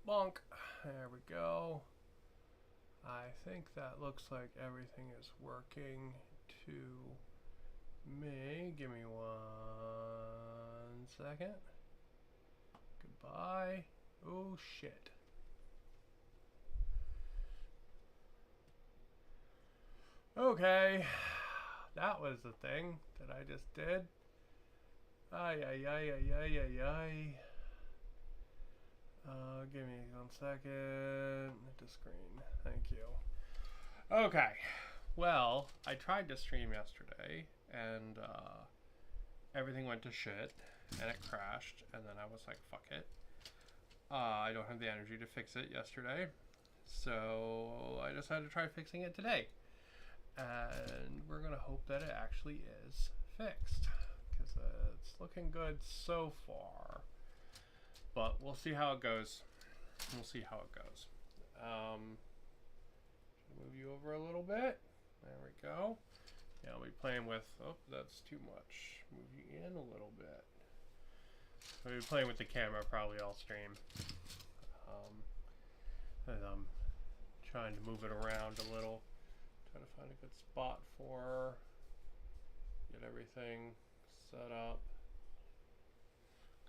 Bonk. There we go. I think that looks like everything is working to me. Give me 1 second. Goodbye. Oh shit. Okay. That was the thing that I just did. Ay, ay, ay, ay, ay, ay, ay. Give me 1 second. The screen. Thank you. Okay. Well, I tried to stream yesterday, and everything went to shit, and it crashed, and then I was like, fuck it. I don't have the energy to fix it yesterday, so I decided to try fixing it today. And we're going to hope that it actually is fixed, because it's looking good so far. But we'll see how it goes. We'll see how it goes. Move you over a little bit. There we go. Yeah, I'll be playing with, oh, that's too much. Move you in a little bit. I'll be playing with the camera probably all stream. And I'm trying to move it around a little. Try to find a good spot for, get everything set up.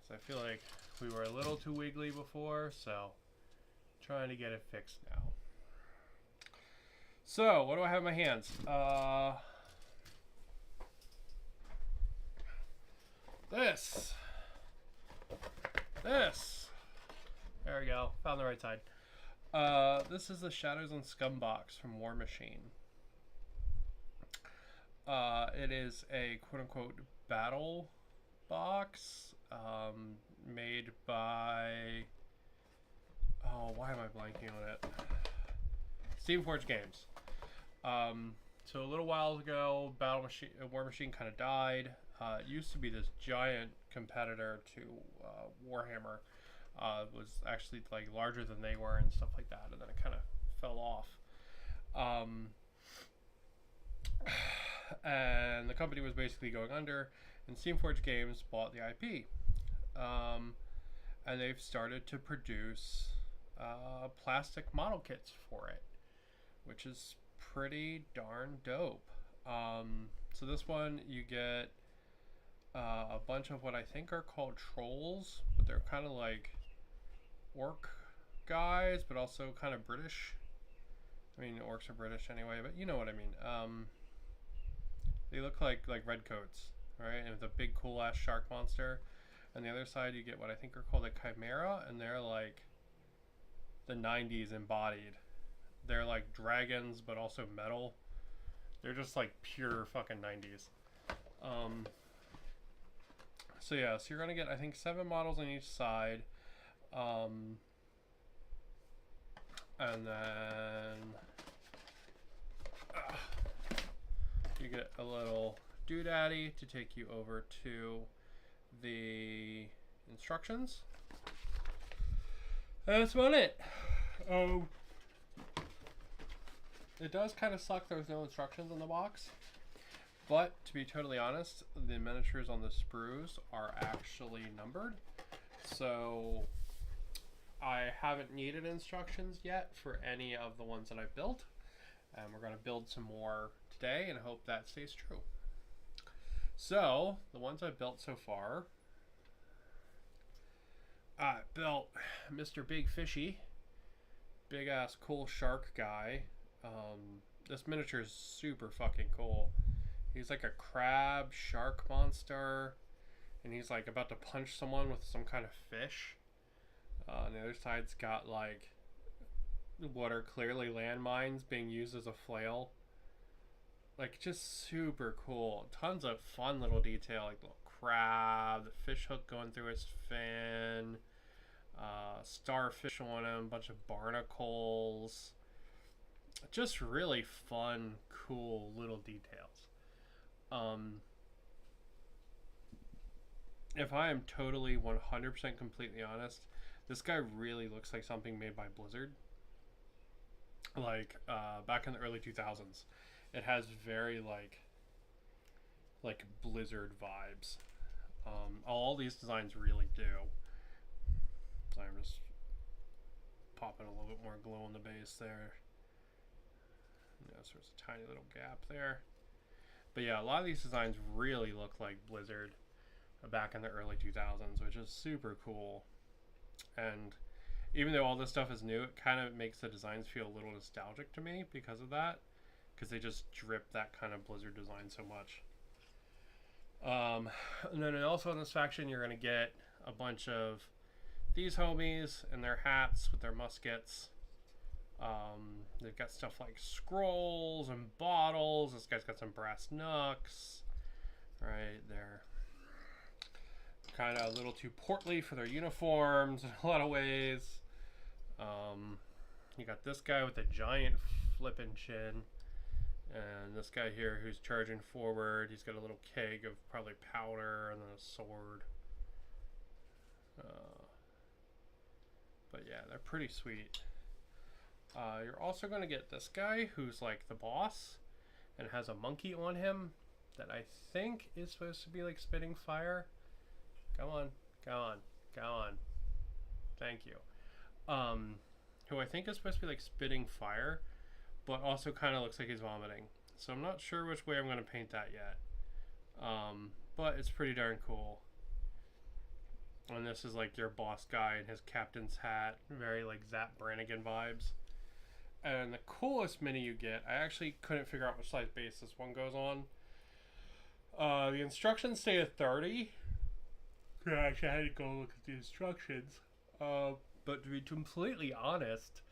Because I feel like we were a little too wiggly before, so trying to get it fixed now. So, what do I have in my hands? This. There we go. Found the right side. This is the Shadows and Scum box from Warmachine. It is a quote-unquote battle box made by... Oh, why am I blanking on it? Steamforged Games. So a little while ago, Warmachine kind of died. It used to be this giant competitor to Warhammer. It was actually like larger than they were and stuff like that, and then it kind of fell off. And the company was basically going under, and Steamforged Games bought the IP. And they've started to produce plastic model kits for it, which is pretty darn dope. So this one, you get a bunch of what I think are called trolls, but they're kind of like orc guys, but also kind of British. I mean, orcs are British anyway, but you know what I mean. They look like redcoats, right? And with a big cool ass shark monster. On the other side, you get what I think are called a chimera, and they're like the 90s embodied. They're like dragons, but also metal. They're just like pure fucking 90s. So yeah, so you're gonna get I think 7 models on each side, and then you get a little doodaddy to take you over to the instructions. And that's about it. It does kind of suck there's no instructions in the box, but to be totally honest, the miniatures on the sprues are actually numbered, so I haven't needed instructions yet for any of the ones that I've built, and we're going to build some more today and hope that stays true. So the ones I've built so far, I built Mr. Big Fishy, big ass cool shark guy. This miniature is super fucking cool. He's like a crab shark monster, and he's like about to punch someone with some kind of fish. And the other side's got like what are clearly landmines being used as a flail. Like, just super cool. Tons of fun little detail, like little crab, the fish hook going through his fin, starfish on him, a bunch of barnacles. Just really fun, cool little details. If I am totally 100% completely honest, this guy really looks like something made by Blizzard. Like, back in the early 2000s. It has very, like Blizzard vibes. All these designs really do. So I'm just popping a little bit more glow on the base there. You know, so there's a tiny little gap there. But yeah, a lot of these designs really look like Blizzard back in the early 2000s, which is super cool. And even though all this stuff is new, it kind of makes the designs feel a little nostalgic to me because of that. Because they just drip that kind of Blizzard design so much. And then also in this faction, you're going to get a bunch of these homies and their hats with their muskets. They've got stuff like scrolls and bottles. This guy's got some brass knucks. Right, they're kind of a little too portly for their uniforms in a lot of ways. You got this guy with a giant flippin' chin. And this guy here who's charging forward. He's got a little keg of probably powder and then a sword. But yeah, they're pretty sweet. You're also going to get this guy who's like the boss and has a monkey on him that I think is supposed to be like spitting fire. Come on, go on, go on. Thank you. Who I think is supposed to be like spitting fire, but also kind of looks like he's vomiting. So I'm not sure which way I'm going to paint that yet. But it's pretty darn cool. And this is like your boss guy in his captain's hat. Very like Zap Brannigan vibes. And the coolest mini you get, I actually couldn't figure out which size base this one goes on. The instructions say a 30. I actually had to go look at the instructions. But to be completely honest,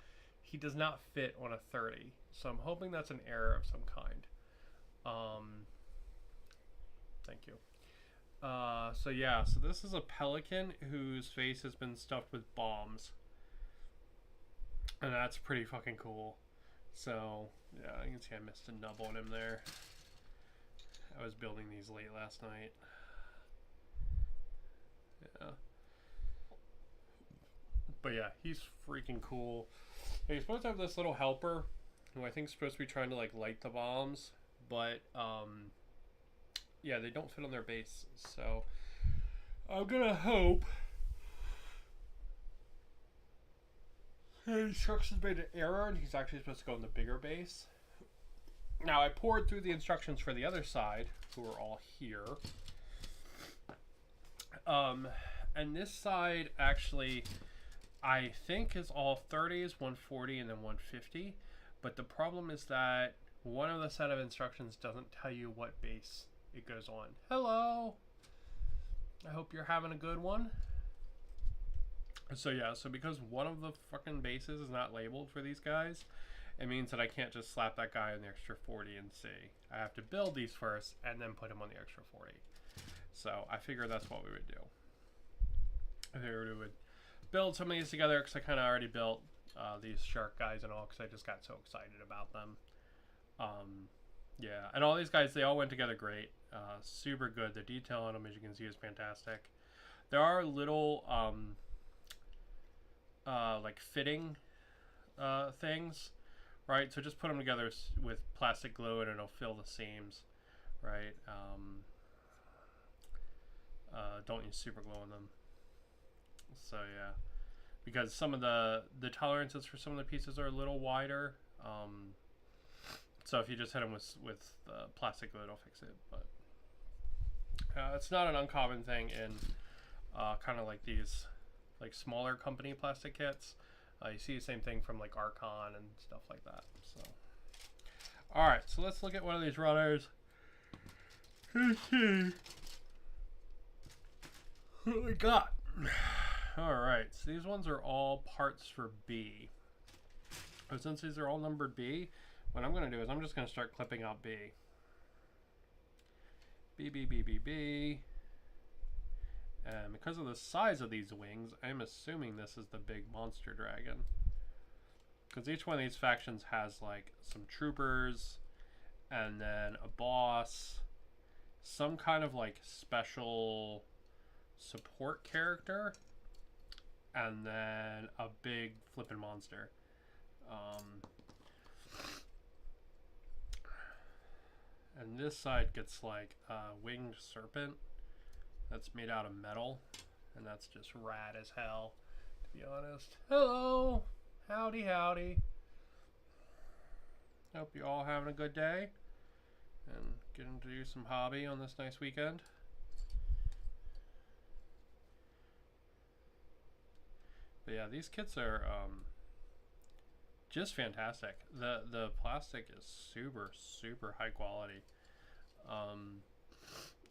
he does not fit on a 30. So I'm hoping that's an error of some kind. Thank you. So yeah, so this is a pelican whose face has been stuffed with bombs. And that's pretty fucking cool. So, yeah, you can see I missed a nub on him there. I was building these late last night. Yeah. But yeah, he's freaking cool. And he's supposed to have this little helper who I think is supposed to be trying to like light the bombs. But, yeah, they don't fit on their base. So, I'm gonna hope the instructions made an error and he's actually supposed to go in the bigger base. Now, I poured through the instructions for the other side, who are all here. And this side actually, I think is all 30s, 140, and then 150. But the problem is that one of the set of instructions doesn't tell you what base it goes on. Hello! I hope you're having a good one. So yeah, so because one of the fucking bases is not labeled for these guys, it means that I can't just slap that guy on the extra 40 and see. I have to build these first and then put him on the extra 40. So I figured that's what we would do. I figured we would build some of these together because I kind of already built these shark guys and all because I just got so excited about them. Yeah, and all these guys, they all went together great. Super good. The detail on them, as you can see, is fantastic. There are little like fitting things, right? So just put them together with plastic glue and it'll fill the seams, right? Don't use super glue on them. So yeah, because some of the tolerances for some of the pieces are a little wider. So if you just hit them with plastic glue, it'll fix it. But it's not an uncommon thing in kind of like these like smaller company plastic kits. You see the same thing from like Archon and stuff like that. So, all right, so let's look at one of these runners. Let's see what we got. All right, so these ones are all parts for B. But since these are all numbered B, what I'm going to do is I'm just going to start clipping out B. B, B, B, B, B. And because of the size of these wings, I'm assuming this is the big monster dragon. Because each one of these factions has like some troopers, and then a boss, some kind of like special support character, and then a big flippin' monster. And this side gets like a winged serpent that's made out of metal, and that's just rad as hell, to be honest. Hello! Howdy, howdy. Hope you all having a good day and getting to do some hobby on this nice weekend. But yeah, these kits are just fantastic. The plastic is super high quality.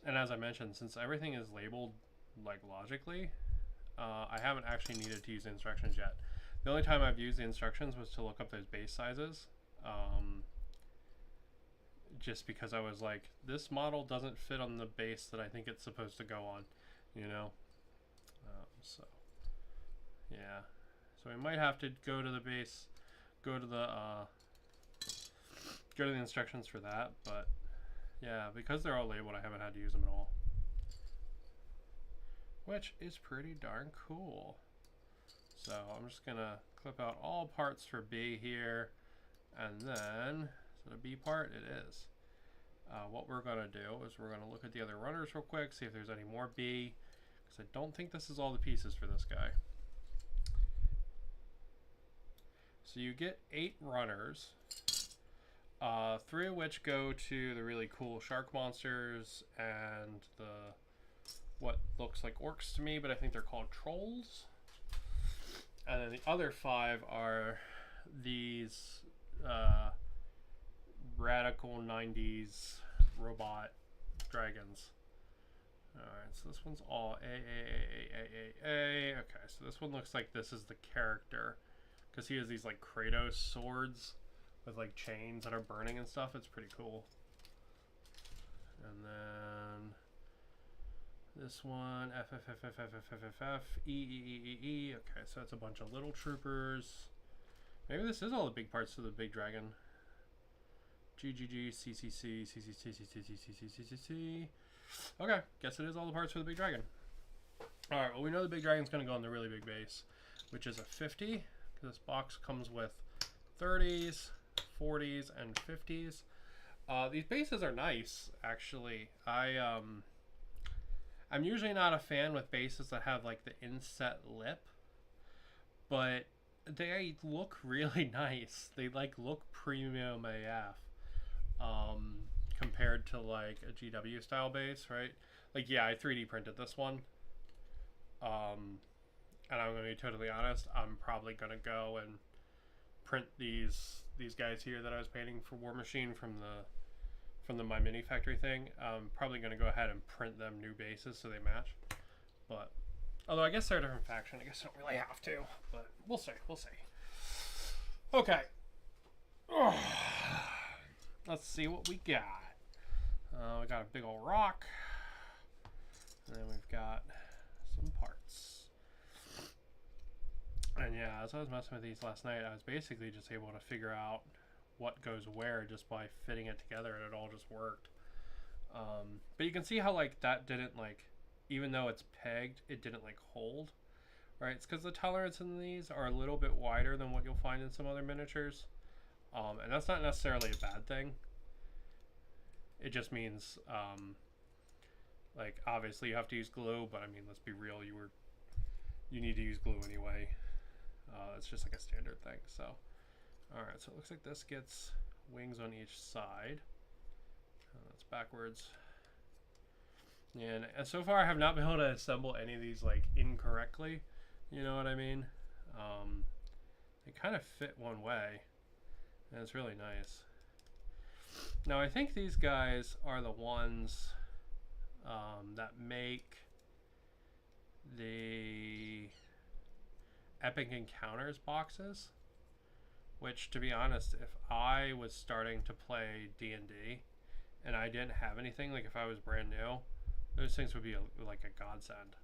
And as I mentioned, since everything is labeled like logically, I haven't actually needed to use the instructions yet. The only time I've used the instructions was to look up those base sizes. Just because I was like, this model doesn't fit on the base that I think it's supposed to go on, you know? So, yeah. So we might have to go to the base, go to the instructions for that, but yeah, because they're all labeled, I haven't had to use them at all. Which is pretty darn cool. So I'm just gonna clip out all parts for B here, and then, so the B part it is. What we're gonna do is we're gonna look at the other runners real quick, see if there's any more B, because I don't think this is all the pieces for this guy. So you get 8 runners, 3 of which go to the really cool shark monsters and the what looks like orcs to me, but I think they're called trolls. And then the other 5 are these radical 90s robot dragons. Alright, so this one's all A. Okay, so this one looks like this is the character, because he has these like Kratos swords with like chains that are burning and stuff. It's pretty cool. And then this one, F. Okay, so that's a bunch of little troopers. Maybe this is all the big parts of the big dragon. GGG, CCC, CCC. Okay, guess it is all the parts for the big dragon. Alright, well we know the big dragon's going to go on the really big base, which is a 50. This box comes with 30s, 40s, and 50s. These bases are nice, actually. I'm usually not a fan with bases that have like the inset lip, but they look really nice. They like look premium AF compared to like a GW style base, right? Like, yeah, I 3D printed this one. And I'm going to be totally honest, I'm probably going to go and print these guys here that I was painting for Warmachine from the My Mini Factory thing. I'm probably going to go ahead and print them new bases so they match. But although I guess they're a different faction, I guess I don't really have to. But we'll see. Okay. Let's see what we got. We got a big old rock. And then we've got some parts. And yeah, as I was messing with these last night, I was basically just able to figure out what goes where just by fitting it together, and it all just worked. But you can see how like that didn't like, even though it's pegged, it didn't like hold, right? It's because the tolerance in these are a little bit wider than what you'll find in some other miniatures. And that's not necessarily a bad thing. It just means, like, obviously you have to use glue, but I mean, let's be real, you need to use glue anyway. It's just like a standard thing. So, alright, so it looks like this gets wings on each side. That's backwards. And so far I have not been able to assemble any of these like incorrectly. You know what I mean? They kind of fit one way, and it's really nice. Now I think these guys are the ones that make the Epic Encounters boxes, which, to be honest, if I was starting to play D&D and I didn't have anything, like if I was brand new, those things would be like a godsend.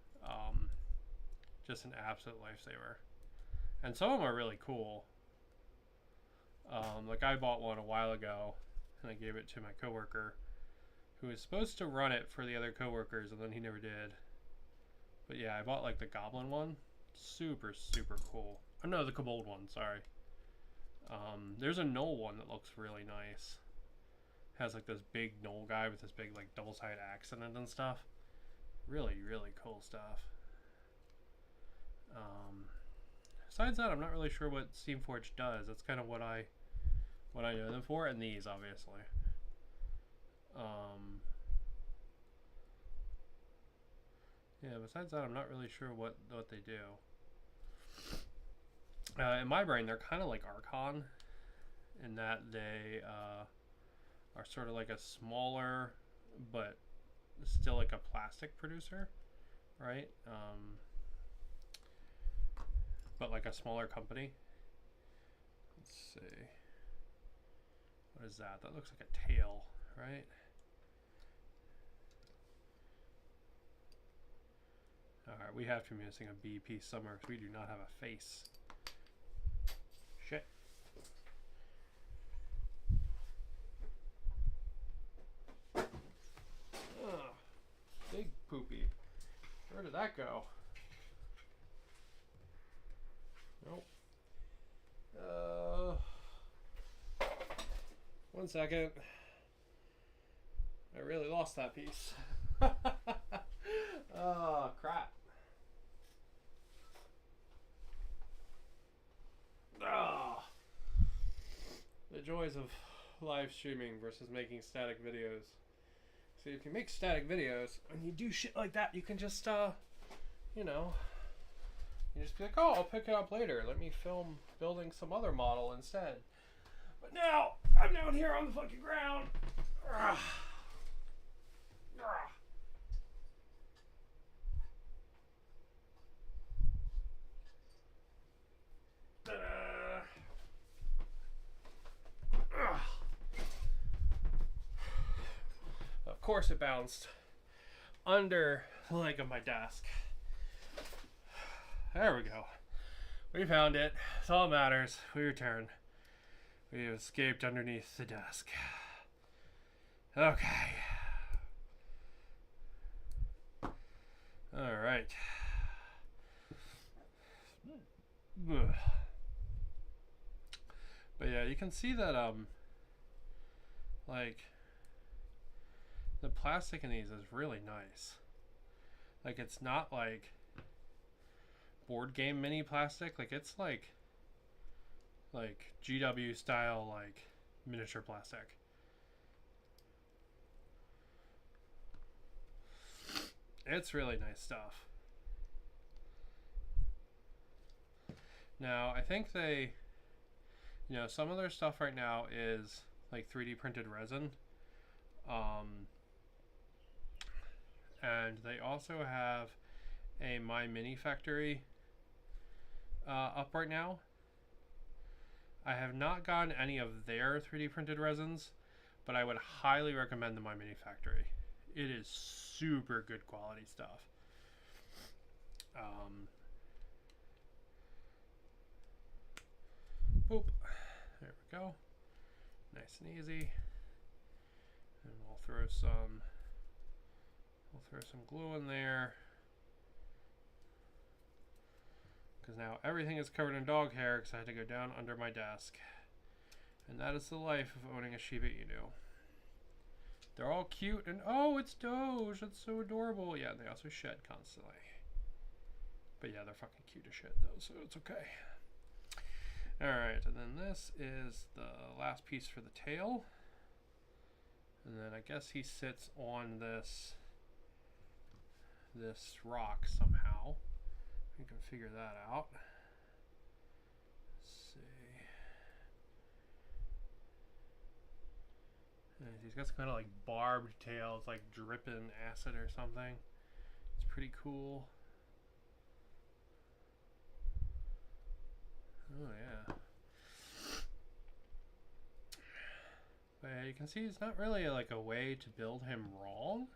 Just an absolute lifesaver. And some of them are really cool. Like I bought one a while ago and I gave it to my coworker who was supposed to run it for the other coworkers, and then he never did. But yeah, I bought like the Goblin one. Super cool. Oh no, the Kobold one, sorry. There's a Knoll one that looks really nice. Has like this big Knoll guy with this big like double-sided axe in it and stuff. Really cool stuff. besides that, I'm not really sure what Steamforged does. That's kind of what I know them for, and these obviously. Yeah, besides that, I'm not really sure what they do. In my brain, they're kind of like Archon, in that they are sort of like a smaller, but still like a plastic producer, right? But like a smaller company. Let's see. What is that? That looks like a tail, right? Alright, we have to be missing a B piece somewhere because we do not have a face. Shit. Ugh, big poopy. Where did that go? Nope. 1 second. I really lost that piece. Oh, crap. Oh. The joys of live streaming versus making static videos. See, if you make static videos and you do shit like that, you can just, you know, you just be like, oh, I'll pick it up later. Let me film building some other model instead. But now, I'm down here on the fucking ground. Ugh. Ugh. Of course it bounced under the leg of my desk. There we go. We found it. That's all that matters. We return. We have escaped underneath the desk. Okay. Alright. But yeah, you can see that like the plastic in these is really nice. Like, it's not like board game mini plastic. Like, it's like GW style, like miniature plastic. It's really nice stuff. Now, I think they, you know, some of their stuff right now is like 3D printed resin. And they also have a My Mini Factory up right now. I have not gotten any of their 3D printed resins, but I would highly recommend the My Mini Factory. It is super good quality stuff. Boop. There we go. Nice and easy. And we'll throw some glue in there. Because now everything is covered in dog hair because I had to go down under my desk. And that is the life of owning a Shiba Inu. They're all cute and oh, it's Doge. That's so adorable. Yeah, they also shed constantly. But yeah, they're fucking cute as shit though, so it's okay. Alright, and then this is the last piece for the tail. And then I guess he sits on this rock somehow. We can figure that out. Let's see. And he's got some kind of like barbed tail. It's like dripping acid or something. It's pretty cool. Oh yeah. But yeah, you can see it's not really like a way to build him wrong.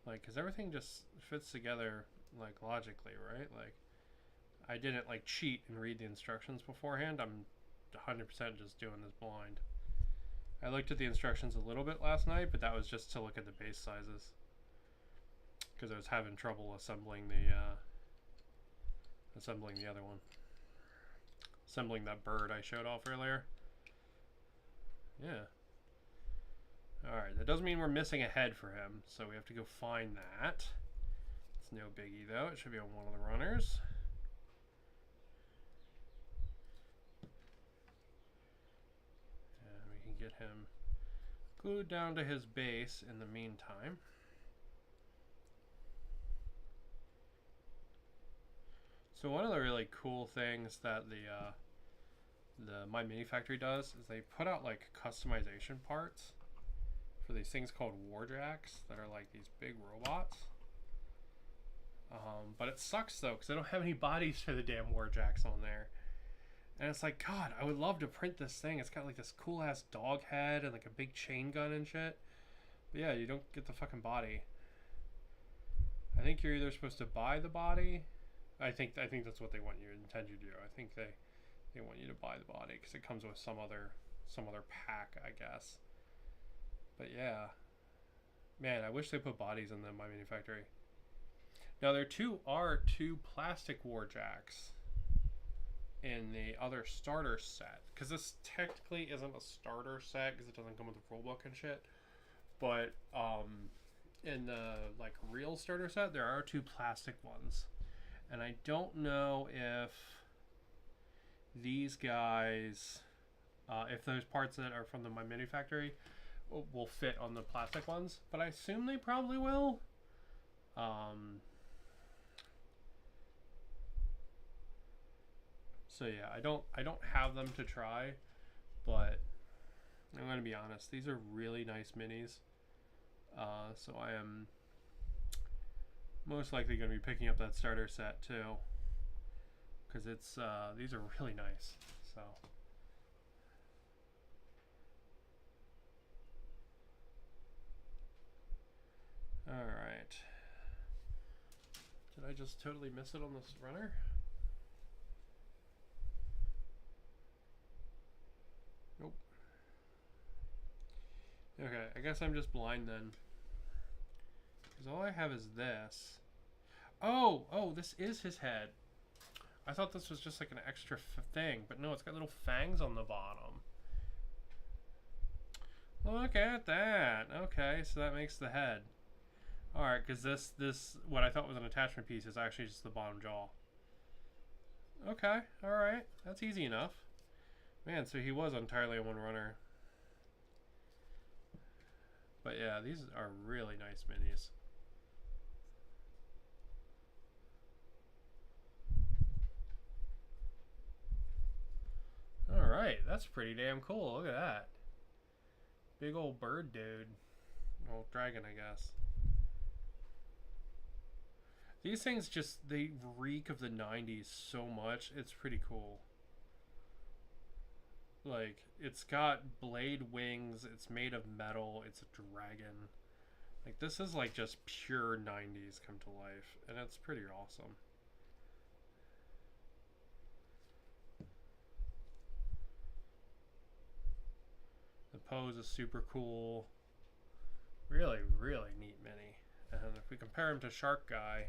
Like, because everything just fits together like logically, right? Like, I didn't like cheat and read the instructions beforehand. I'm 100% just doing this blind. I looked at the instructions a little bit last night, but that was just to look at the base sizes. Because I was having trouble assembling the other one. Assembling that bird I showed off earlier. Yeah. Alright, that doesn't mean we're missing a head for him, so we have to go find that. It's no biggie though, it should be on one of the runners. him glued down to his base in the meantime. So one of the really cool things that the My Mini Factory does is they put out like customization parts for these things called warjacks that are like these big robots. But it sucks though because I don't have any bodies for the damn warjacks on there. And it's like, God, I would love to print this thing. It's got like this cool ass dog head and like a big chain gun and shit. But yeah, you don't get the fucking body. I think you're either supposed to buy the body. I think that's what they want you intend you to do. I think they want you to buy the body because it comes with some other pack, I guess. But yeah, man, I wish they put bodies in My Mini Factory. Now there are two plastic warjacks in the other starter set, because this technically isn't a starter set because it doesn't come with the rulebook and shit. But in the like real starter set, there are two plastic ones, and I don't know if these guys, if those parts that are from the My Mini Factory will fit on the plastic ones, but I assume they probably will. So yeah, I don't have them to try, but I'm gonna be honest, these are really nice minis. So I am most likely gonna be picking up that starter set too, because it's these are really nice. So all right, did I just totally miss it on this runner? Nope. Okay, I guess I'm just blind then. Because all I have is this. Oh, this is his head. I thought this was just like an extra thing, but no, it's got little fangs on the bottom. Look at that. Okay, so that makes the head. Alright, because this, what I thought was an attachment piece is actually just the bottom jaw. Okay, alright. That's easy enough. Man, so he was entirely a one runner. But yeah, these are really nice minis. Alright, that's pretty damn cool. Look at that. Big old bird dude. Old dragon, I guess. These things just, they reek of the 90s so much. It's pretty cool. Like, it's got blade wings, it's made of metal, it's a dragon. Like, this is like just pure 90s come to life, and it's pretty awesome. The pose is super cool. Really, really neat mini. And if we compare him to Shark Guy,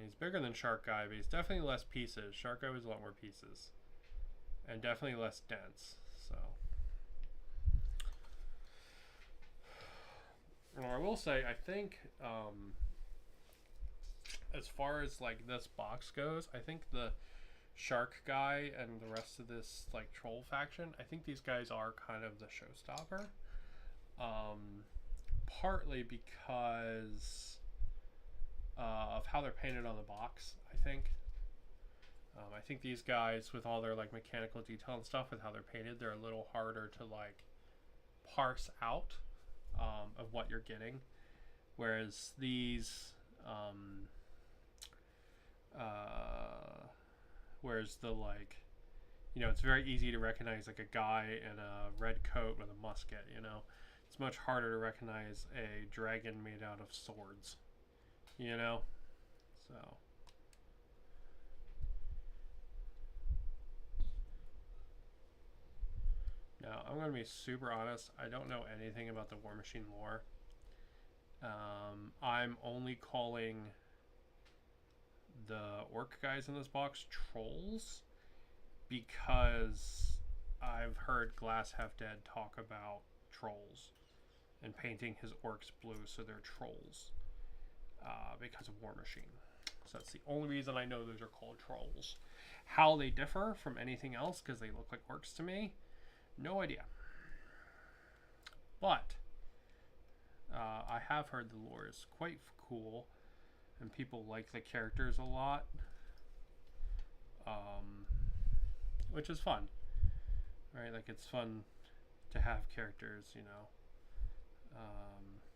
he's bigger than Shark Guy, but he's definitely less pieces. Shark Guy was a lot more pieces. And definitely less dense. So. And I will say, I think, as far as like this box goes, I think the Shark Guy and the rest of this like troll faction, I think these guys are kind of the showstopper. Partly because of how they're painted on the box, I think. I think these guys, with all their like mechanical detail and stuff, with how they're painted, they're a little harder to like parse out of what you're getting. Whereas these, whereas the like, you know, it's very easy to recognize like a guy in a red coat with a musket. You know, it's much harder to recognize a dragon made out of swords. You know, so. Now, I'm going to be super honest. I don't know anything about the Warmachine lore. I'm only calling the orc guys in this box trolls because I've heard Glass Half Dead talk about trolls and painting his orcs blue so they're trolls because of Warmachine. So that's the only reason I know those are called trolls. How they differ from anything else, because they look like orcs to me, no idea. But I have heard the lore is quite cool, and people like the characters a lot, which is fun, right? Like, it's fun to have characters, you know.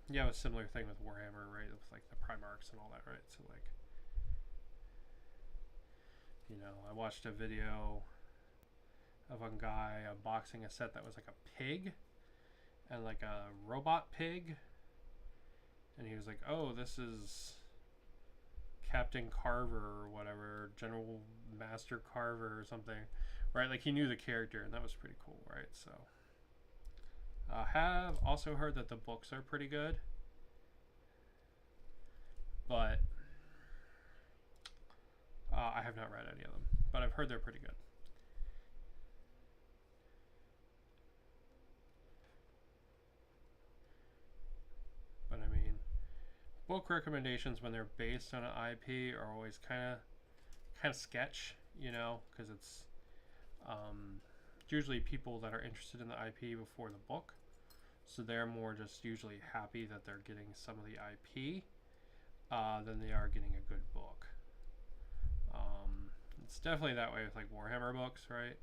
Yeah, it was a similar thing with Warhammer, right? With like the Primarchs and all that, right? So like, you know, I watched a video of a guy unboxing a set that was like a pig and like a robot pig, and he was like, "Oh, this is Captain Carver or whatever, General Master Carver or something," right? Like, he knew the character, and that was pretty cool, right? So, have also heard that the books are pretty good, but I have not read any of them, but I've heard they're pretty good. But I mean, book recommendations when they're based on an IP are always kind of sketch, you know, because it's usually people that are interested in the IP before the book, so they're more just usually happy that they're getting some of the IP than they are getting a good book. It's definitely that way with like Warhammer books, right?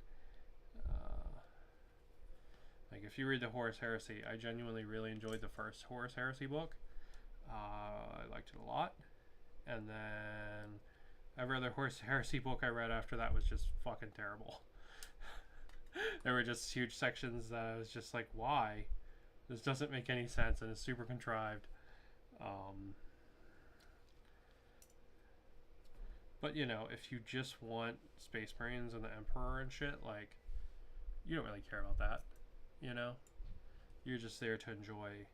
Like, if you read the Horus Heresy, I genuinely really enjoyed the first Horus Heresy book. I liked it a lot. And then every other Horus Heresy book I read after that was just fucking terrible. There were just huge sections that I was just like, why? This doesn't make any sense, and it's super contrived. But, you know, if you just want Space Marines and the Emperor and shit, like, you don't really care about that, you know? You're just there to enjoy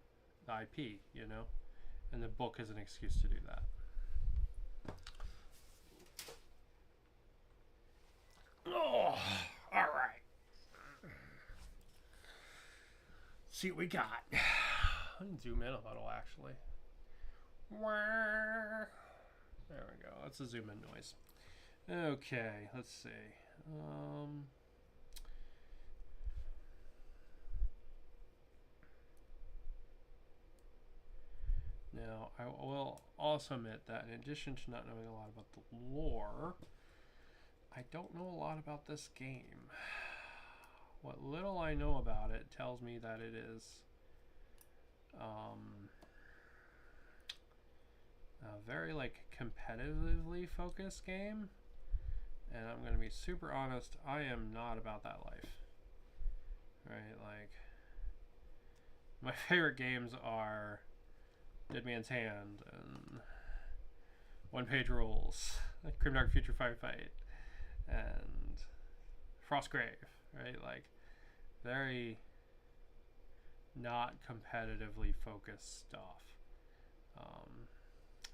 the IP, you know? And the book is an excuse to do that. Oh, all right. See what we got. I can zoom in a little, actually. There we go. That's a zoom in noise. Okay, let's see. Now, I will also admit that in addition to not knowing a lot about the lore, I don't know a lot about this game. What little I know about it tells me that it is a very, like, competitively focused game. And I'm going to be super honest, I am not about that life. Right, like, my favorite games are Dead Man's Hand and One Page Rules, like Grimdark Future Firefight, and Frostgrave, right? Like, very not competitively focused stuff.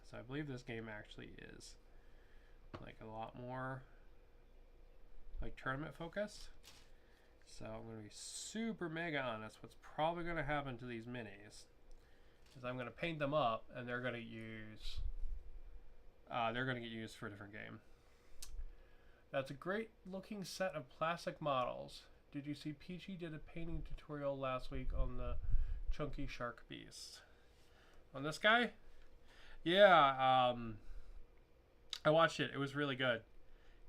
So I believe this game actually is like a lot more like tournament focused. So I'm going to be super mega honest. What's probably going to happen to these minis is I'm going to paint them up, and they're going to get used for a different game. That's a great looking set of plastic models. Did you see Peachy did a painting tutorial last week on the chunky shark beast? On this guy? Yeah, I watched it. It was really good.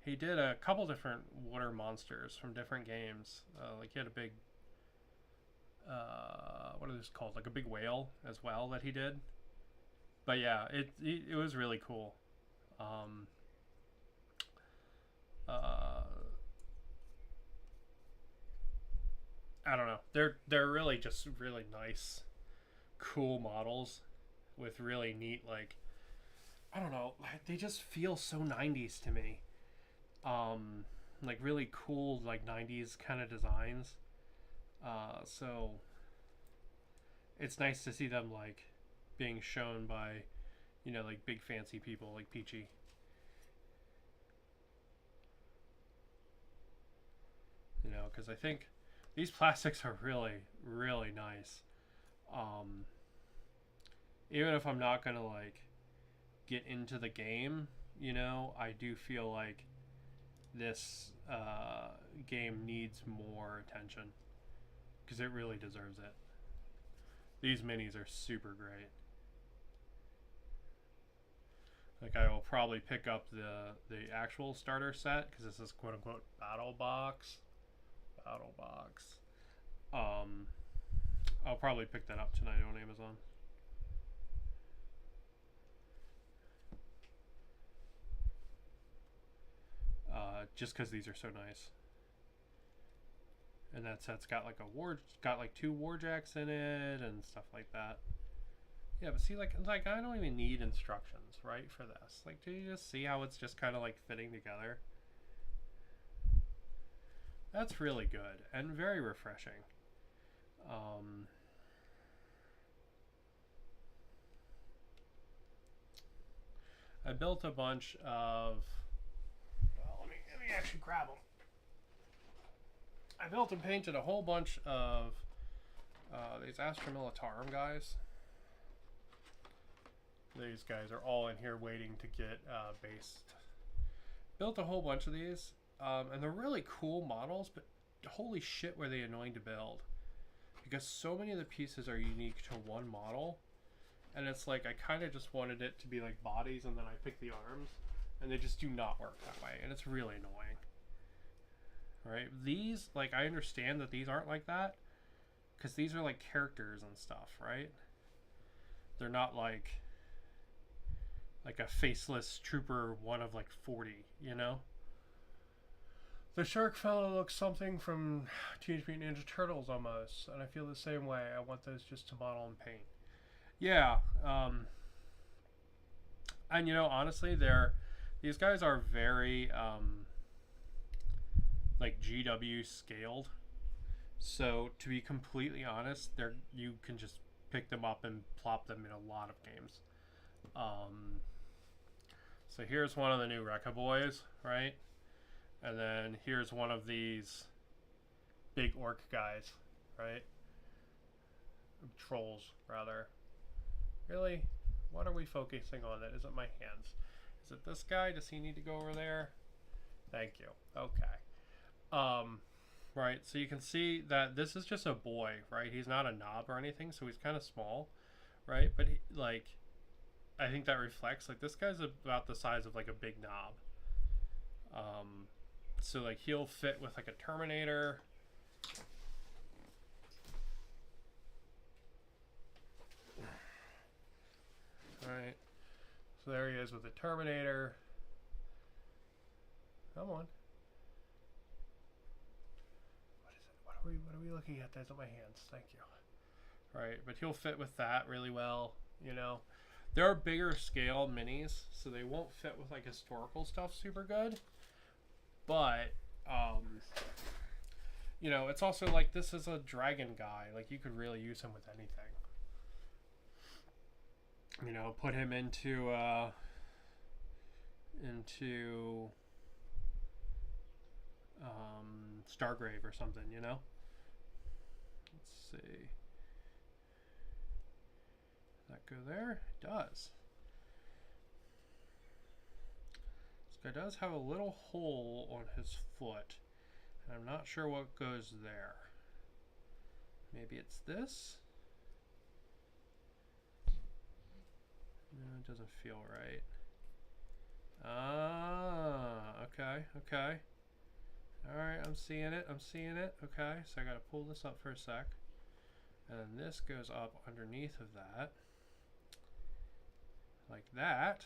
He did a couple different water monsters from different games. Like, he had a big, what is this called? Like a big whale as well that he did. But yeah, it was really cool. I don't know. They're really just really nice, cool models with really neat, like, I don't know, they just feel so 90s to me. Like, really cool, like, 90s kind of designs. So it's nice to see them, like, being shown by, you know, like, big fancy people like Peachy. You know, because I think these plastics are really, really nice. Even if I'm not gonna, like, get into the game, you know, I do feel like this game needs more attention because it really deserves it. These minis are super great. Like, I will probably pick up the actual starter set because this is quote unquote battle box. I'll probably pick that up tonight on Amazon. Just because these are so nice. And that set's got like got like 2 warjacks in it and stuff like that. Yeah, but see, like I don't even need instructions, right, for this. Like, do you just see how it's just kind of like fitting together? That's really good and very refreshing. I built a bunch of. Well, let me actually grab them. I built and painted a whole bunch of these Astra Militarum guys. These guys are all in here waiting to get based. Built a whole bunch of these, and they're really cool models, but holy shit were they annoying to build. Because so many of the pieces are unique to one model, and it's like I kind of just wanted it to be like bodies, and then I pick the arms, and they just do not work that way, and it's really annoying. Right? These, like, I understand that these aren't like that, because these are like characters and stuff, right? They're not like a faceless trooper, one of like 40, you know? The shark fellow looks something from Teenage Mutant Ninja Turtles almost, and I feel the same way. I want those just to model and paint. Yeah, and you know, honestly, these guys are very like GW scaled. So to be completely honest, you can just pick them up and plop them in a lot of games. So here's one of the new Rekka boys, right? And then here's one of these big orc guys, right? Trolls, rather. Really? What are we focusing on that isn't my hands? Is it this guy? Does he need to go over there? Thank you. Okay. Right, so you can see that this is just a boy, right? He's not a knob or anything, so he's kind of small, right? But he, like, I think that reflects, like, this guy's about the size of like a big knob. So like he'll fit with like a Terminator. Alright. So there he is with the Terminator. Come on. What is it? What are we looking at? That's at my hands. Thank you. Right, but he'll fit with that really well, you know. There are bigger scale minis, so they won't fit with like historical stuff super good. But you know, it's also like this is a dragon guy. Like you could really use him with anything. You know, put him into Stargrave or something, you know? Let's see. Does that go there? It does. This guy does have a little hole on his foot. And I'm not sure what goes there. Maybe it's this? No, it doesn't feel right. Ah, okay, okay. Alright, I'm seeing it, Okay, so I gotta pull this up for a sec. And then this goes up underneath of that. Like that.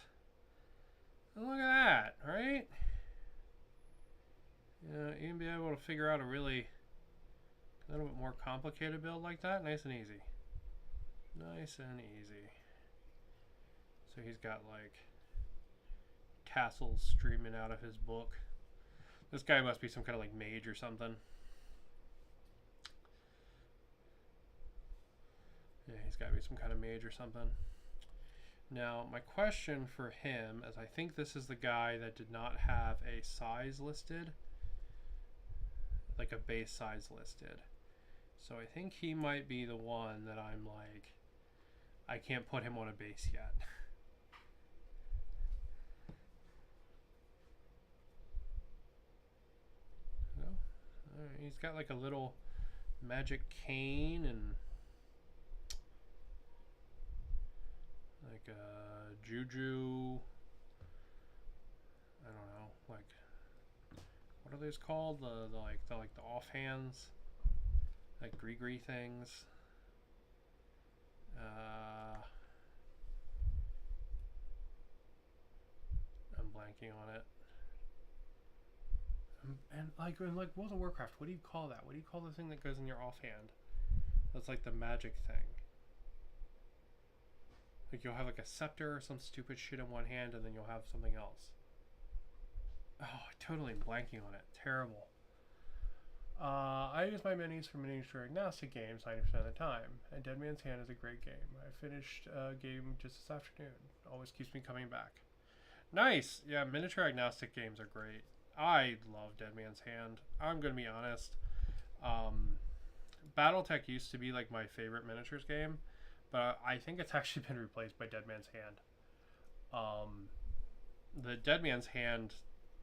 And look at that, right? You know, you can be able to figure out a really a little bit more complicated build like that. Nice and easy. Nice and easy. So he's got like tassels streaming out of his book. This guy must be some kind of like mage or something. Yeah, he's got to be some kind of mage or something. Now, my question for him is I think this is the guy that did not have a size listed. Like a base size listed. So I think he might be the one that I'm like, I can't put him on a base yet. He's got like a little magic cane and like a juju. I don't know, like what are those called? The offhands, like gree things. I'm blanking on it. And like World of Warcraft, what do you call that? What do you call the thing that goes in your offhand? That's like the magic thing. Like you'll have like a scepter or some stupid shit in one hand, and then you'll have something else. Oh, I totally am blanking on it. Terrible. I use my minis for miniature agnostic games 90% of the time, and Dead Man's Hand is a great game. I finished a game just this afternoon. Always keeps me coming back. Nice! Yeah, miniature agnostic games are great. I love Dead Man's Hand. I'm gonna be honest. Battletech used to be like my favorite miniatures game, but I think it's actually been replaced by Dead Man's Hand. The Dead Man's Hand,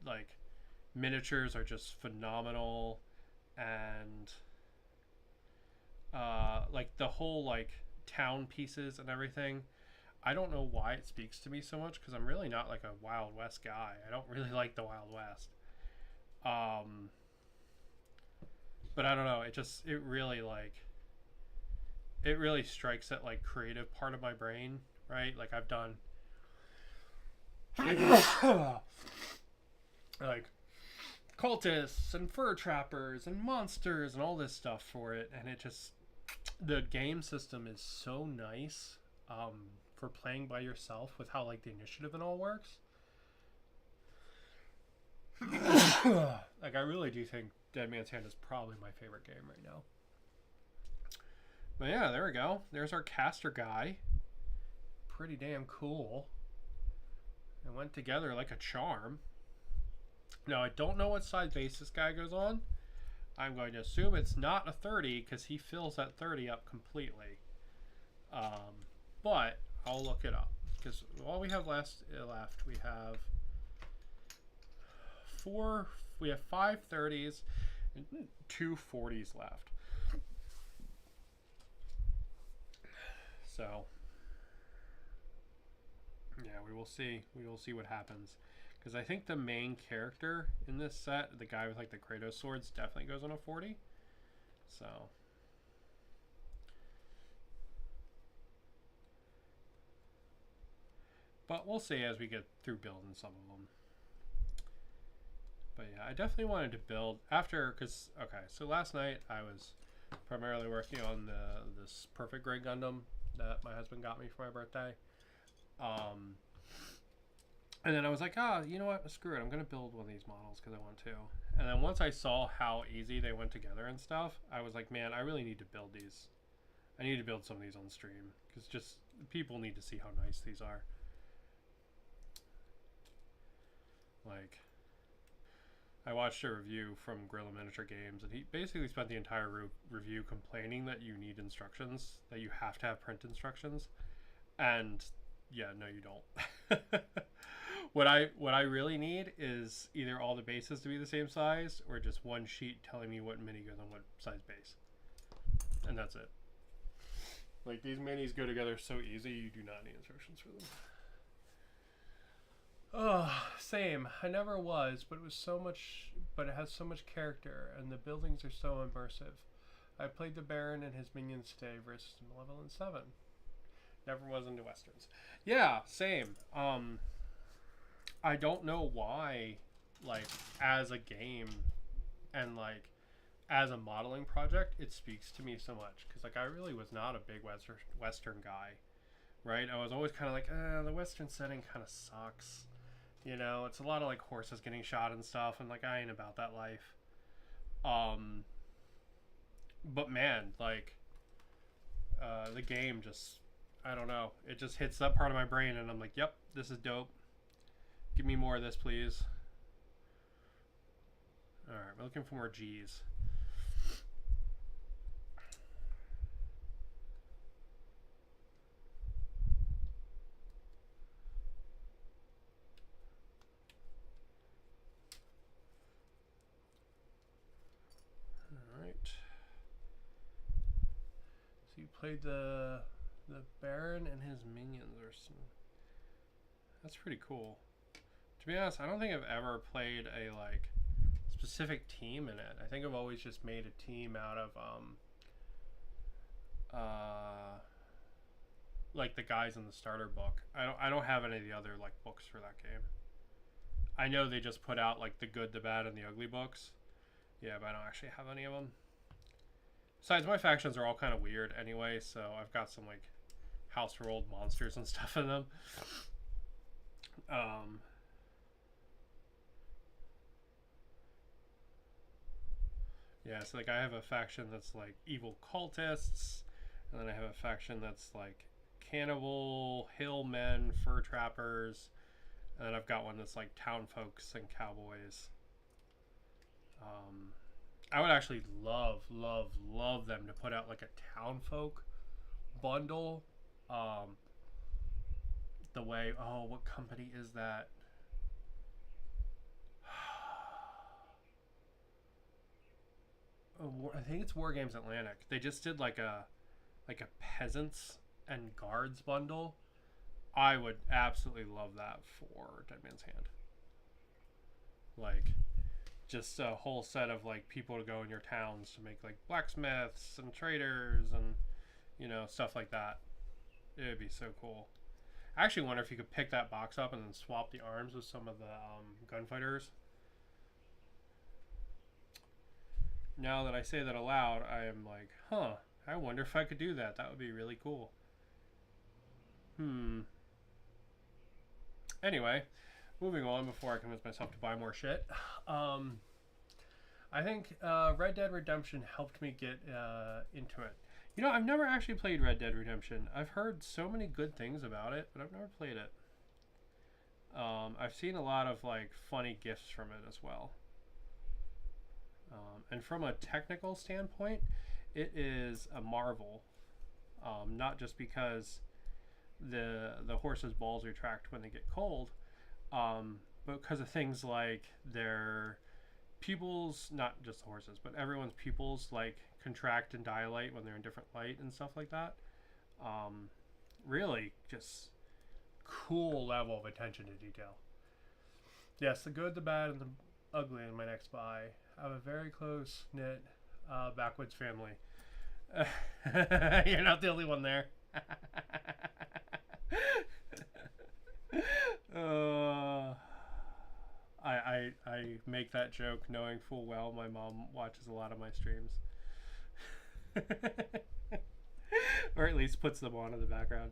like, miniatures are just phenomenal, and like the whole like town pieces and everything. I don't know why it speaks to me so much, because I'm really not like a Wild West guy. I don't really like the Wild West. But I don't know. It really strikes that like creative part of my brain, right? Like I've done like cultists and fur trappers and monsters and all this stuff for it, and the game system is so nice for playing by yourself, with how like the initiative and all works. Like I really do think Dead Man's Hand is probably my favorite game right now. But yeah, there we go. There's our caster guy. Pretty damn cool. It went together like a charm. Now, I don't know what size base this guy goes on. I'm going to assume it's not a 30, because he fills that 30 up completely. But I'll look it up, because all we have left, we have we have 5 30s and 2 40s left. So yeah, we will see. We will see what happens. Because I think the main character in this set, the guy with like the Kratos swords, definitely goes on a 40. So but we'll see as we get through building some of them. But yeah, I definitely wanted to build after, because okay, so last night I was primarily working on this perfect gray Gundam that my husband got me for my birthday. And then I was like, you know what? Screw it. I'm going to build one of these models because I want to. And then once I saw how easy they went together and stuff, I was like, man, I really need to build these. I need to build some of these on stream, because just people need to see how nice these are. Like, I watched a review from Gorilla Miniature Games, and he basically spent the entire review complaining that you need instructions, that you have to have print instructions. And yeah, no, you don't. What I really need is either all the bases to be the same size, or just one sheet telling me what mini goes on what size base. And that's it. Like, these minis go together so easy, you do not need instructions for them. Oh, same. I never was, but it has so much character, and the buildings are so immersive. I played the Baron and his minions today versus Malevolent 7. Never was into Westerns. Yeah, same. I don't know why, like, as a game and, like, as a modeling project, it speaks to me so much. Because, like, I really was not a big Western guy, right? I was always kind of like, the Western setting kind of sucks. You know, it's a lot of, like, horses getting shot and stuff, and, like, I ain't about that life. But, man, like, the game just, I don't know. It just hits that part of my brain, and I'm like, yep, this is dope. Give me more of this, please. Alright, we're looking for more G's. played the Baron and his minions or some. That's pretty cool. To be honest, I don't think I've ever played a like specific team in it. I think I've always just made a team out of like the guys in the starter book. I don't have any of the other like books for that game. I know they just put out like the good, the bad, and the ugly books. Yeah, but I don't actually have any of them. Besides, my factions are all kind of weird anyway, so I've got some like house rolled monsters and stuff in them. Yeah, so like I have a faction that's like evil cultists, and then I have a faction that's like cannibal, hillmen, fur trappers, and then I've got one that's like town folks and cowboys. I would actually love them to put out like a town folk bundle. The way, oh, what company is that? I think it's War Games Atlantic. They just did like a peasants and guards bundle. I would absolutely love that for Dead Man's Hand. Like, just a whole set of like people to go in your towns to make like blacksmiths and traders and, you know, stuff like that. It would be so cool. I actually wonder if you could pick that box up and then swap the arms with some of the gunfighters. Now that I say that aloud, I am like, huh, I wonder if I could do that. That would be really cool. Anyway, moving on before I convince myself to buy more shit. I think Red Dead Redemption helped me get into it. You know, I've never actually played Red Dead Redemption. I've heard so many good things about it, but I've never played it. I've seen a lot of like funny gifs from it as well. And from a technical standpoint, it is a marvel. Not just because the horses' balls retract when they get cold, but because of things like their pupils, not just the horses, but everyone's pupils like contract and dilate when they're in different light and stuff like that. Really just cool level of attention to detail. Yes, the good, the bad, and the ugly in my next buy. I have a very close knit backwoods family. You're not the only one there. I make that joke knowing full well my mom watches a lot of my streams. Or at least puts them on in the background.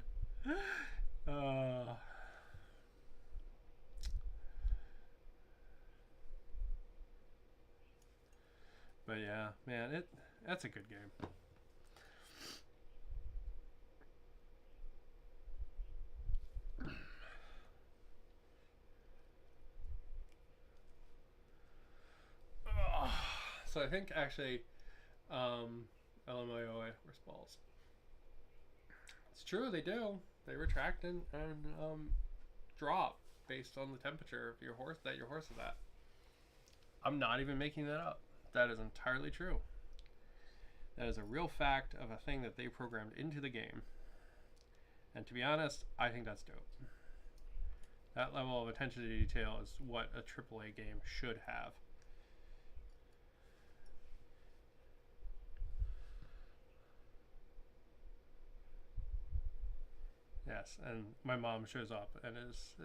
But yeah, man, that's a good game. So I think actually LMAO, where's balls? It's true, they do. They retract and drop based on the temperature of your horse that your horse is at. I'm not even making that up. That is entirely true. That is a real fact of a thing that they programmed into the game. And to be honest, I think that's dope. That level of attention to detail is what a AAA game should have. Yes, and my mom shows up and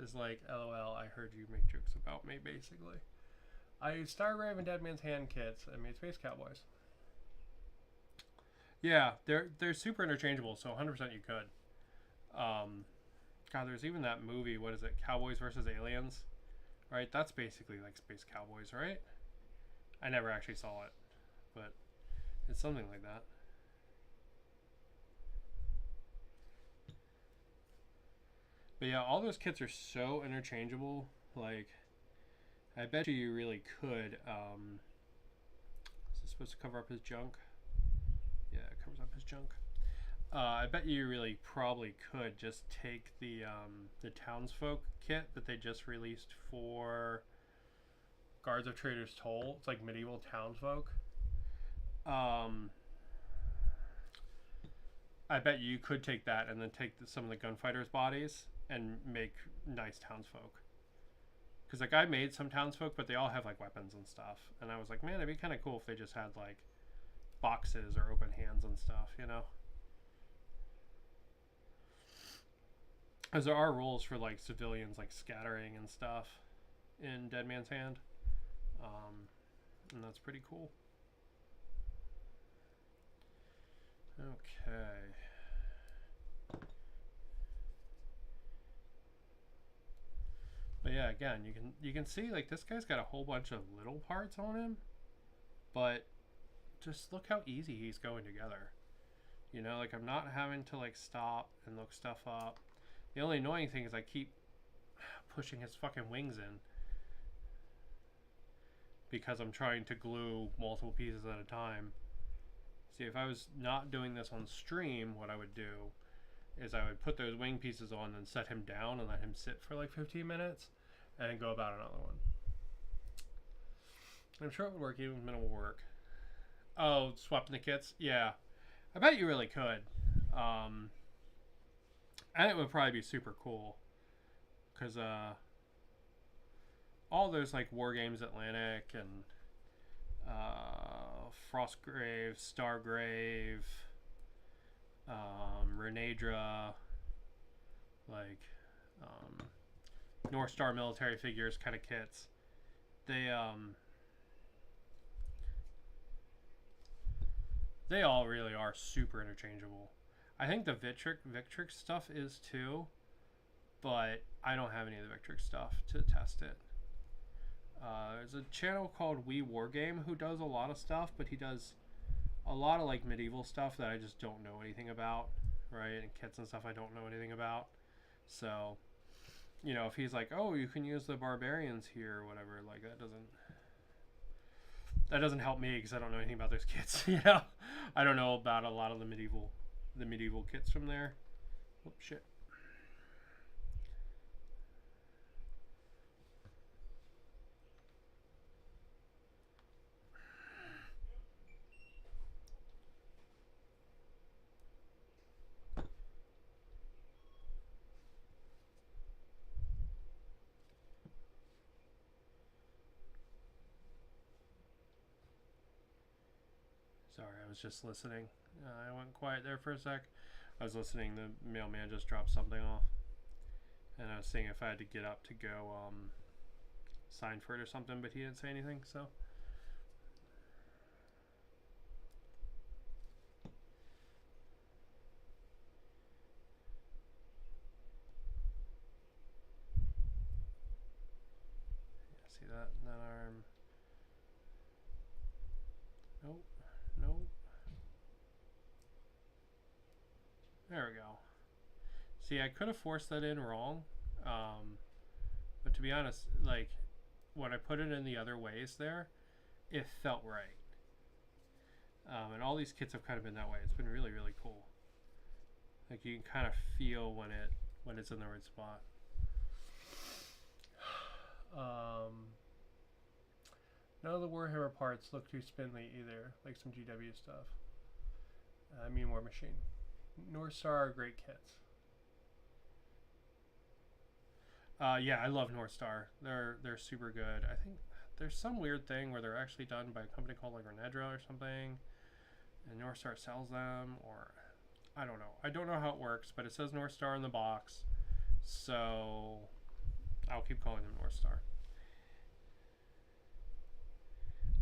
is like, LOL, I heard you make jokes about me, basically. I used Stargrave Dead Man's Hand kits and made Space Cowboys. Yeah, they're super interchangeable, so 100% you could. God, there's even that movie, what is it, Cowboys versus Aliens? Right, that's basically like Space Cowboys, right? I never actually saw it, but it's something like that. But yeah, all those kits are so interchangeable. Like, I bet you really could. Is this supposed to cover up his junk? Yeah, it covers up his junk. I bet you really probably could just take the townsfolk kit that they just released for Guards of Trader's Toll. It's like medieval townsfolk. I I bet you could take that and then take some of the gunfighters' bodies and make nice townsfolk. Because like I made some townsfolk, but they all have like weapons and stuff, and I was like, man, it'd be kind of cool if they just had like boxes or open hands and stuff, you know. Because there are rules for like civilians like scattering and stuff in Dead Man's Hand, and that's pretty cool. Okay. But yeah, again, you can see like this guy's got a whole bunch of little parts on him, but just look how easy he's going together. You know, like I'm not having to like stop and look stuff up. The only annoying thing is I keep pushing his fucking wings in because I'm trying to glue multiple pieces at a time. See, if I was not doing this on stream, what I would do is I would put those wing pieces on and set him down and let him sit for like 15 minutes and then go about another one. I'm sure it would work even with minimal work. Oh, swapping the kits? Yeah. I bet you really could. And it would probably be super cool. Because all those like War Games Atlantic and Frostgrave, Stargrave, Renadra, like North Star military figures kind of kits. They all really are super interchangeable. I think the Victrix stuff is too, but I don't have any of the Victrix stuff to test it. There's a channel called We Wargame who does a lot of stuff, but he does a lot of like medieval stuff that I just don't know anything about, right? And kits and stuff I don't know anything about. So, you know, if he's like, oh, you can use the barbarians here or whatever, like that doesn't help me because I don't know anything about those kits. You know, I don't know about a lot of the medieval kits from there. Oh shit. Sorry, I was just listening. I went quiet there for a sec. I was listening. The mailman just dropped something off. And I was seeing if I had to get up to go sign for it or something, but he didn't say anything, so. Yeah, see that arm. Nope. Nope. There we go. See, I could have forced that in wrong, but to be honest, like when I put it in the other ways there, it felt right. And all these kits have kind of been that way. It's been really, really cool. Like you can kind of feel when it's in the right spot. None of the Warhammer parts look too spindly either, like some GW stuff. I mean Warmachine. North Star are great kits. Yeah, I love North Star. They're super good. I think there's some weird thing where they're actually done by a company called like Renadra or something, and North Star sells them, or I don't know. I don't know how it works, but it says North Star in the box, so I'll keep calling them North Star.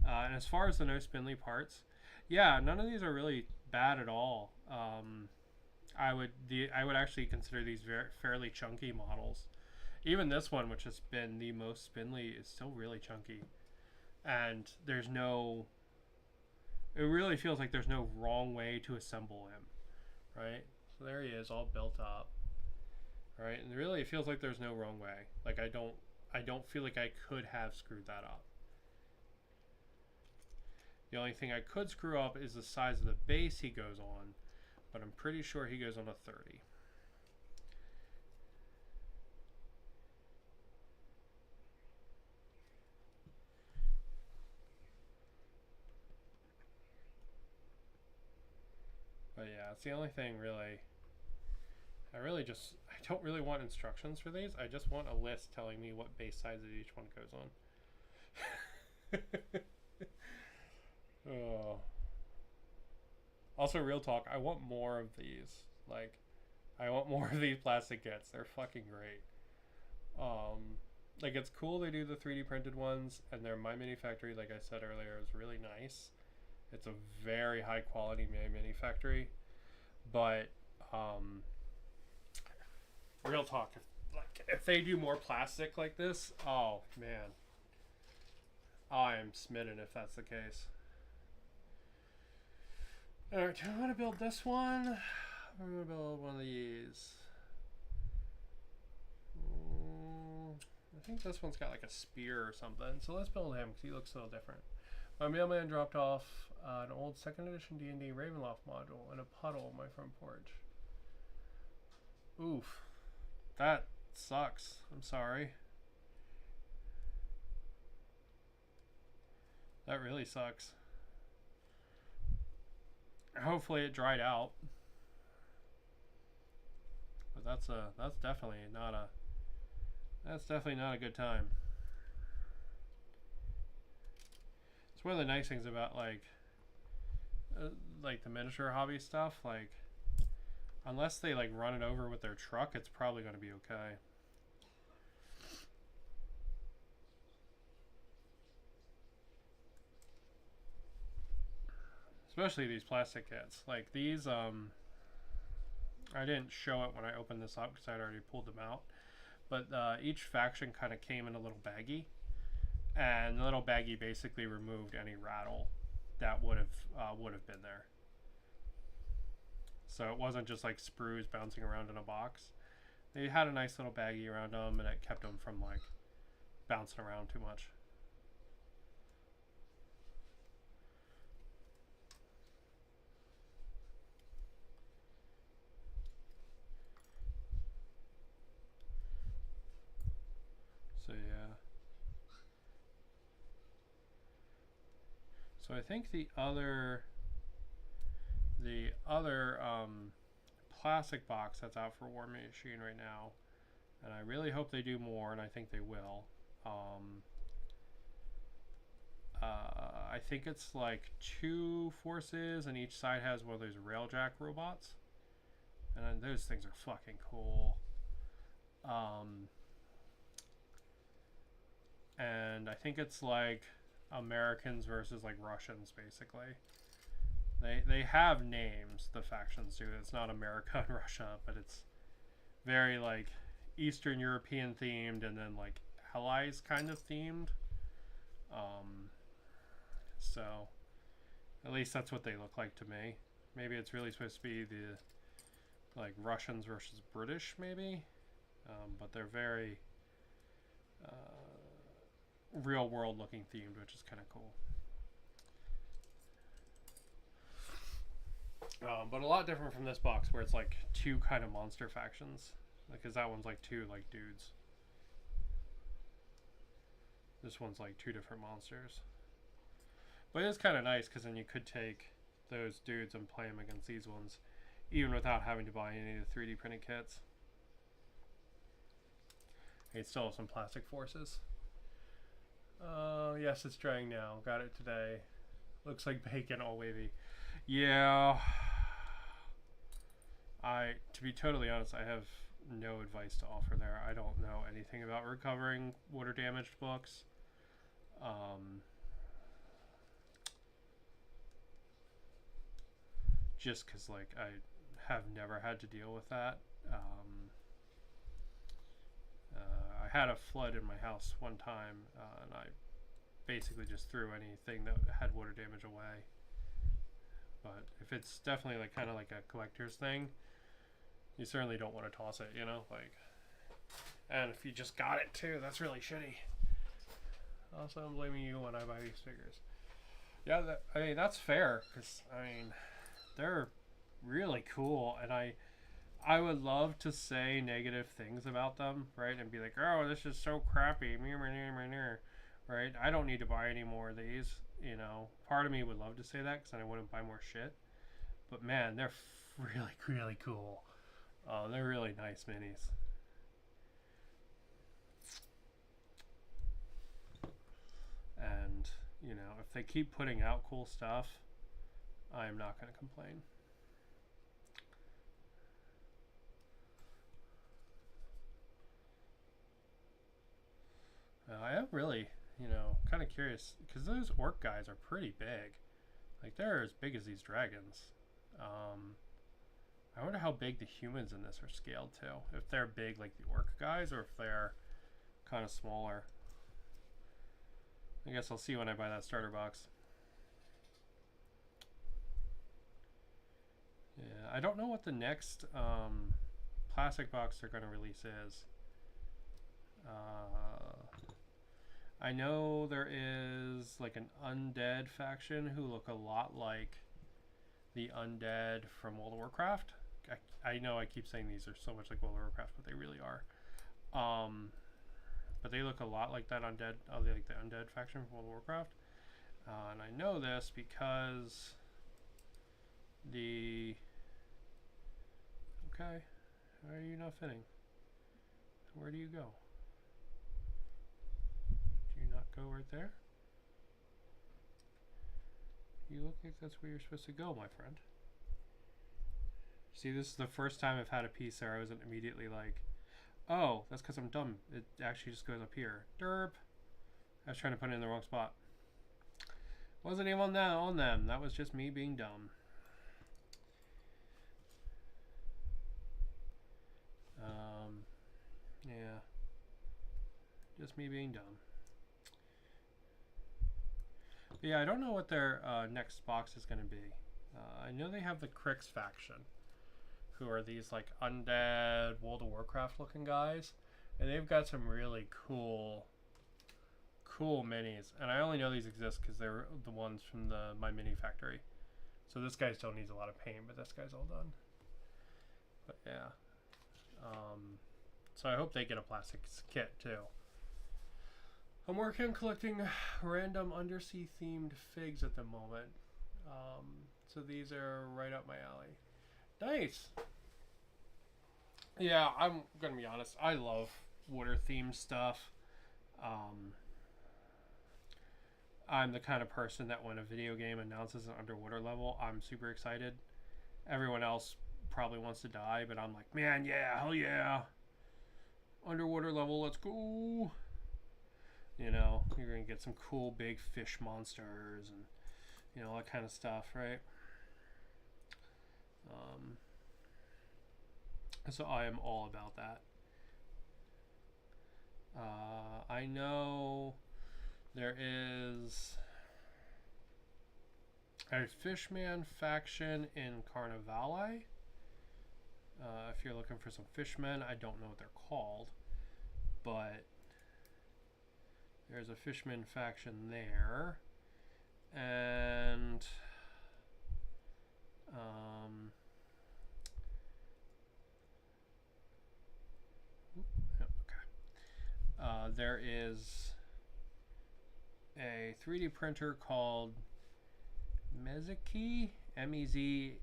And as far as the no spindly parts, yeah, none of these are really bad at all. I would actually consider these fairly chunky models. Even this one, which has been the most spindly, is still really chunky. And there's no... It really feels like there's no wrong way to assemble him. Right? So there he is, all built up. Right? And really it feels like there's no wrong way. Like I don't feel like I could have screwed that up. The only thing I could screw up is the size of the base he goes on. But I'm pretty sure he goes on a 30. But yeah, it's the only thing really. I don't really want instructions for these. I just want a list telling me what base sizes each one goes on. Oh. Also, real talk, I want more of these. Like, I want more of these plastic kits. They're fucking great. Like, it's cool they do the 3D printed ones, and their My Mini Factory, like I said earlier, is really nice. It's a very high quality My Mini Factory. But, real talk, if they do more plastic like this, oh man, I am smitten if that's the case. Alright, do I want to build this one? I'm going to build one of these. I think this one's got like a spear or something, so let's build him because he looks a little different. My mailman dropped off an old 2nd edition D&D Ravenloft module in a puddle on my front porch. Oof. That sucks. I'm sorry. That really sucks. Hopefully it dried out. But that's definitely not a good time. It's one of the nice things about like the miniature hobby stuff, like unless they like run it over with their truck, it's probably going to be okay. Especially these plastic kits. Like these, I didn't show it when I opened this up because I'd already pulled them out. But each faction kind of came in a little baggie. And the little baggie basically removed any rattle that would have been there. So it wasn't just like sprues bouncing around in a box. They had a nice little baggie around them, and it kept them from like bouncing around too much. So yeah. So I think the other plastic box that's out for Warmachine right now, and I really hope they do more, and I think they will. I think it's like 2 forces, and each side has one of those railjack robots, and then those things are fucking cool. And I think it's like Americans versus like Russians, basically. They have names, the factions do. It's not America and Russia, but it's very like Eastern European themed, and then like Allies kind of themed. So at least that's what they look like to me. Maybe it's really supposed to be the like Russians versus British, maybe. But they're very real world looking themed, which is kind of cool. But a lot different from this box, where it's like 2 kind of monster factions, because that one's like 2 like dudes. This one's like 2 different monsters. But it's kind of nice because then you could take those dudes and play them against these ones, even without having to buy any of the 3D printed kits. It still have some plastic forces. Yes, it's drying now. Got it today. Looks like bacon, all wavy. Yeah. To be totally honest, I have no advice to offer there. I don't know anything about recovering water damaged books. Just because like I have never had to deal with that. I had a flood in my house one time, and I basically just threw anything that had water damage away. But if it's definitely like kind of like a collector's thing, you certainly don't want to toss it, you know, like. And if you just got it too, that's really shitty. Also, I'm blaming you when I buy these figures. Yeah, I mean that's fair, because I mean they're really cool, and I would love to say negative things about them, right? And be like, oh, this is so crappy, right? I don't need to buy any more of these, you know. Part of me would love to say that because then I wouldn't buy more shit. But man, they're really, really cool. They're really nice minis. And, you know, if they keep putting out cool stuff, I am not going to complain. I am really, you know, kind of curious, because those orc guys are pretty big. Like, they're as big as these dragons. I wonder how big the humans in this are scaled to. If they're big like the orc guys, or if they're kind of smaller. I guess I'll see when I buy that starter box. Yeah, I don't know what the next plastic box they're going to release is. I know there is like an undead faction who look a lot like the undead from World of Warcraft. I know I keep saying these are so much like World of Warcraft, but they really are. But they look a lot like that undead, like the undead faction from World of Warcraft. And I know this because the... Okay, why are you not fitting? Where do you go? Do you not go right there? You look like that's where you're supposed to go, my friend. See, this is the first time I've had a piece there. I wasn't immediately like, oh, that's because I'm dumb. It actually just goes up here. Derp. I was trying to put it in the wrong spot. Wasn't even on them. That was just me being dumb. Yeah. Just me being dumb. But yeah, I don't know what their next box is going to be. I know they have the Crix faction, who are these like undead World of Warcraft looking guys, and they've got some really cool minis. And I only know these exist because they're the ones from the My Mini Factory. So this guy still needs a lot of paint, but this guy's all done. But yeah. So I hope they get a plastic kit too. I'm working on collecting random undersea themed figs at the moment. So these are right up my alley. Nice. Yeah, I'm gonna be honest. I love water themed stuff. I'm the kind of person that when a video game announces an underwater level, I'm super excited. Everyone else probably wants to die, but I'm like, man, yeah, hell yeah. Underwater level, let's go. You know, you're going to get some cool big fish monsters and, you know, that kind of stuff, right? So I am all about that. I know there is a Fishman faction in Carnivale. If you're looking for some fishmen, I don't know what they're called, but there's a Fishman faction there. And there is a 3D printer called Meziki, Mezike,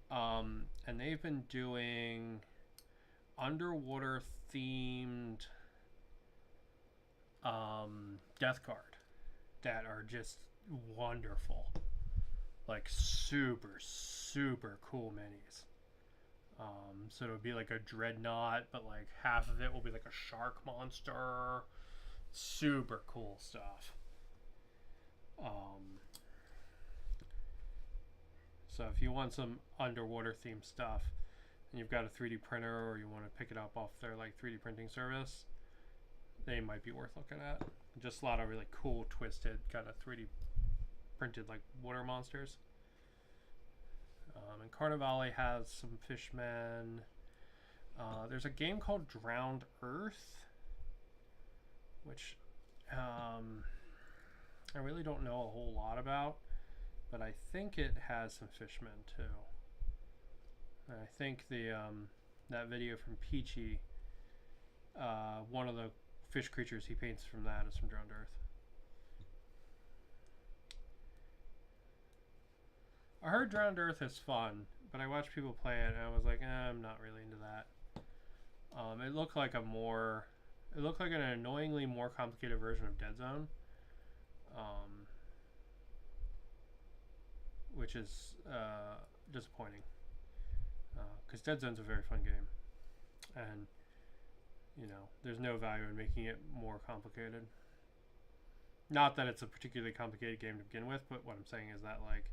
and they've been doing underwater themed Death Guard that are just wonderful, like super cool minis. So it'll be like a dreadnought, but like half of it will be like a shark monster. Super cool stuff. So if you want some underwater themed stuff and you've got a 3D printer, or you want to pick it up off their like 3D printing service, they might be worth looking at. Just a lot of really cool, twisted, kind of 3D printed like water monsters. And Carnivale has some fishmen. There's a game called Drowned Earth, which I really don't know a whole lot about, but I think it has some fishmen too. And I think the that video from Peachy, one of the fish creatures he paints from that is from Drowned Earth. I heard Drowned Earth is fun, but I watched people play it and I was like, I'm not really into that. It looked like it looked like an annoyingly more complicated version of Dead Zone, which is disappointing because Dead Zone's a very fun game, and you know there's no value in making it more complicated. Not that it's a particularly complicated game to begin with, but what I'm saying is that like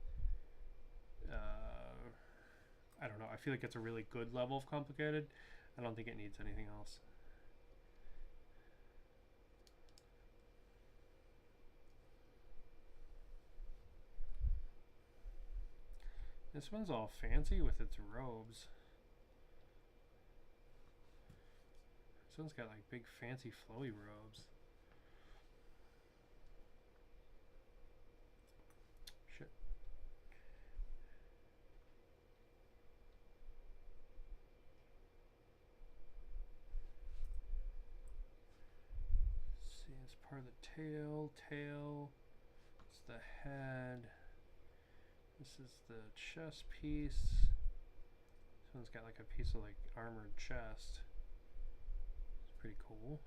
I don't know. I feel like it's a really good level of complicated. I don't think it needs anything else. This one's all fancy with its robes. This one's got like big fancy flowy robes. Shit. Let's see, it's part of the tail. It's the head. This is the chest piece. This one's got like a piece of like armored chest. It's pretty cool.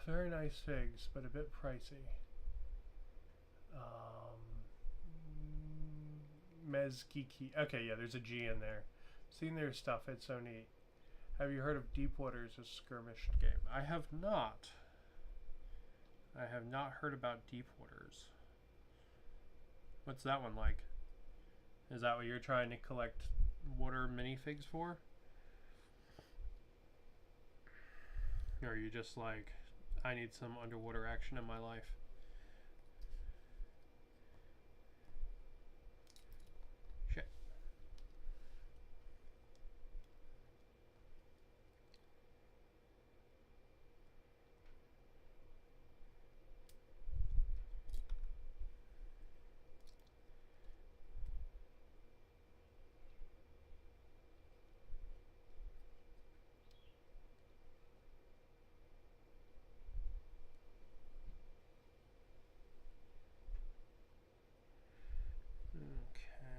Very nice figs, but a bit pricey. Mezgiki. Okay, yeah, there's a G in there. Seeing their stuff, it's so neat. Have you heard of Deepwater's a skirmish game? I have not. I have not heard about Deepwater's. What's that one like? Is that what you're trying to collect water minifigs for? Or are you just like, I need some underwater action in my life? Shit.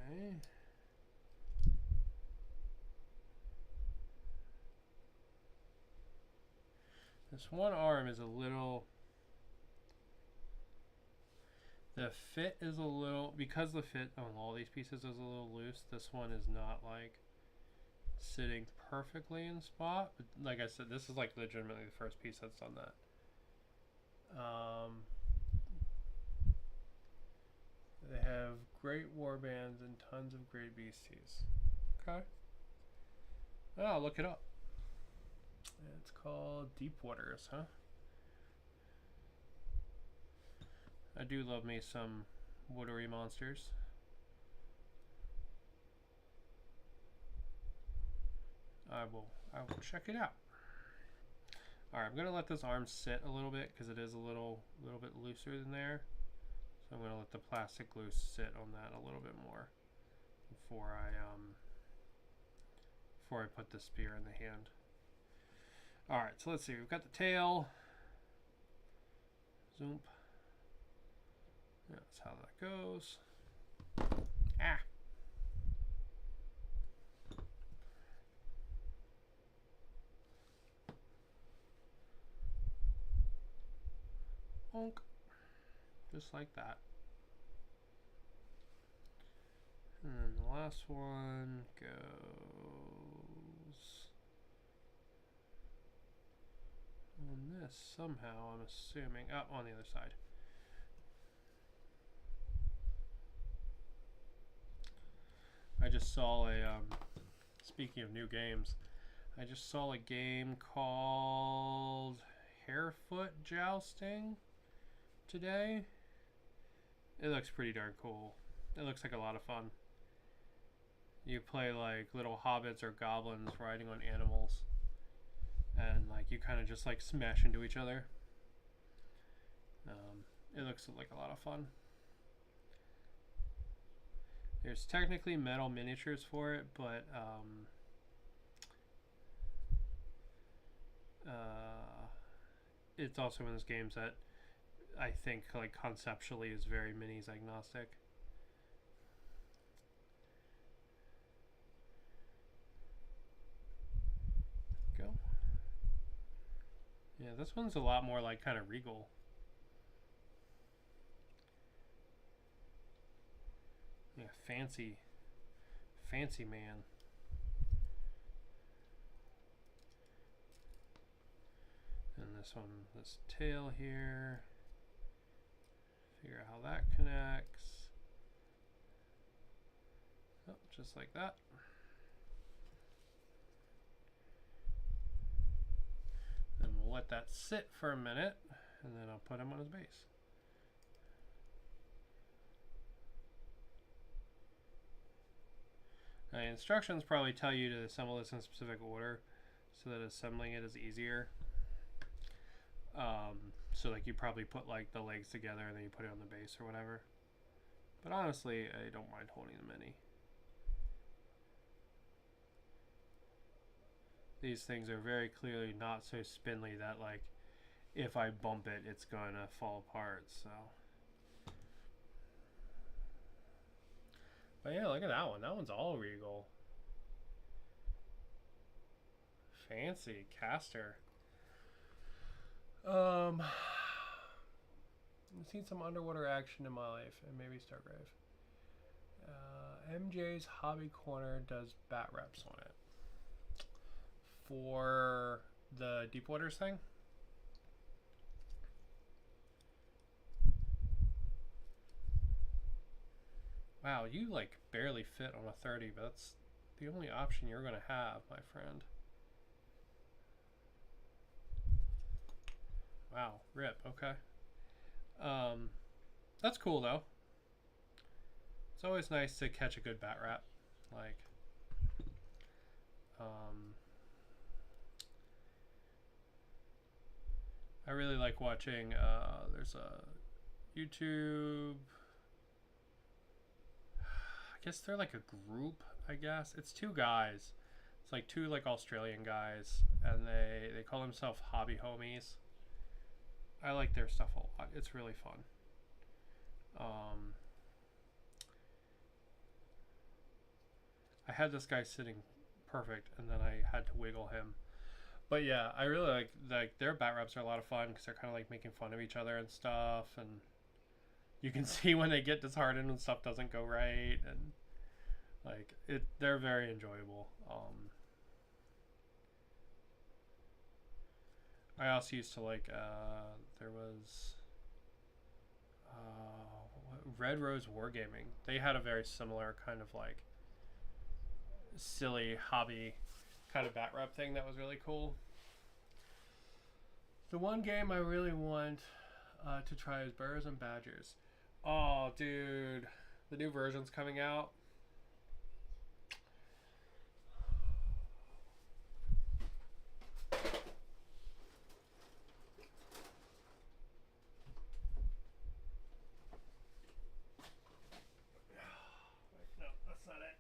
Okay. This one arm is a little... The fit is a little... Because the fit on all these pieces is a little loose, this one is not like sitting perfectly in spot. But like I said, this is like legitimately the first piece that's done that. They have great war bands and tons of great beasties. Okay. Oh, I'll look it up. It's called Deepwaters, huh? I do love me some watery monsters. I will check it out. All right, I'm gonna let this arm sit a little bit because it is a little bit looser than there. So I'm gonna let the plastic glue sit on that a little bit more before I put the spear in the hand. All right, so let's see. We've got the tail. Zoom. That's how that goes. Ah. Bonk. Just like that. And then the last one goes on this somehow, I'm assuming. Up on the other side. I just saw a, speaking of new games, I just saw a game called Harefoot Jousting today. It looks pretty darn cool. It looks like a lot of fun. You play like little hobbits or goblins riding on animals, and like you kind of just like smash into each other. It looks like a lot of fun. There's technically metal miniatures for it, but It's also one of those games that I think like conceptually is very minis agnostic. Go. Yeah, this one's a lot more like kind of regal. Yeah, fancy man. And this one, this tail here. Figure out how that connects. Oh, just like that. Then we'll let that sit for a minute, and then I'll put him on his base. Now, the instructions probably tell you to assemble this in a specific order so that assembling it is easier. So like you probably put like the legs together and then you put it on the base or whatever. But honestly, I don't mind holding the mini. These things are very clearly not so spindly that like if I bump it, it's gonna fall apart. So, but yeah, look at that one. That one's all regal. Fancy caster. I've seen some underwater action in my life, and maybe Stargrave. MJ's Hobby Corner does bat reps on it for the Deep Waters thing. Wow, you like barely fit on a 30, but that's the only option you're gonna have, my friend. Wow, rip, okay. That's cool though. It's always nice to catch a good bat rap. Like, I really like watching, there's a YouTube, I guess they're like a group, I guess. It's two guys. It's like two like Australian guys, and they call themselves Hobby Homies. I like their stuff a lot. It's really fun. I had this guy sitting perfect, and then I had to wiggle him. But yeah, I really like their bat reps are a lot of fun because they're kind of like making fun of each other and stuff, and you can see when they get disheartened when stuff doesn't go right, and like they're very enjoyable. I also used to like there was Red Rose Wargaming. They had a very similar kind of like silly hobby kind of bat rep thing that was really cool. The one game I really want to try is Burrs and Badgers. Oh, dude, the new version's coming out. No, that's not it.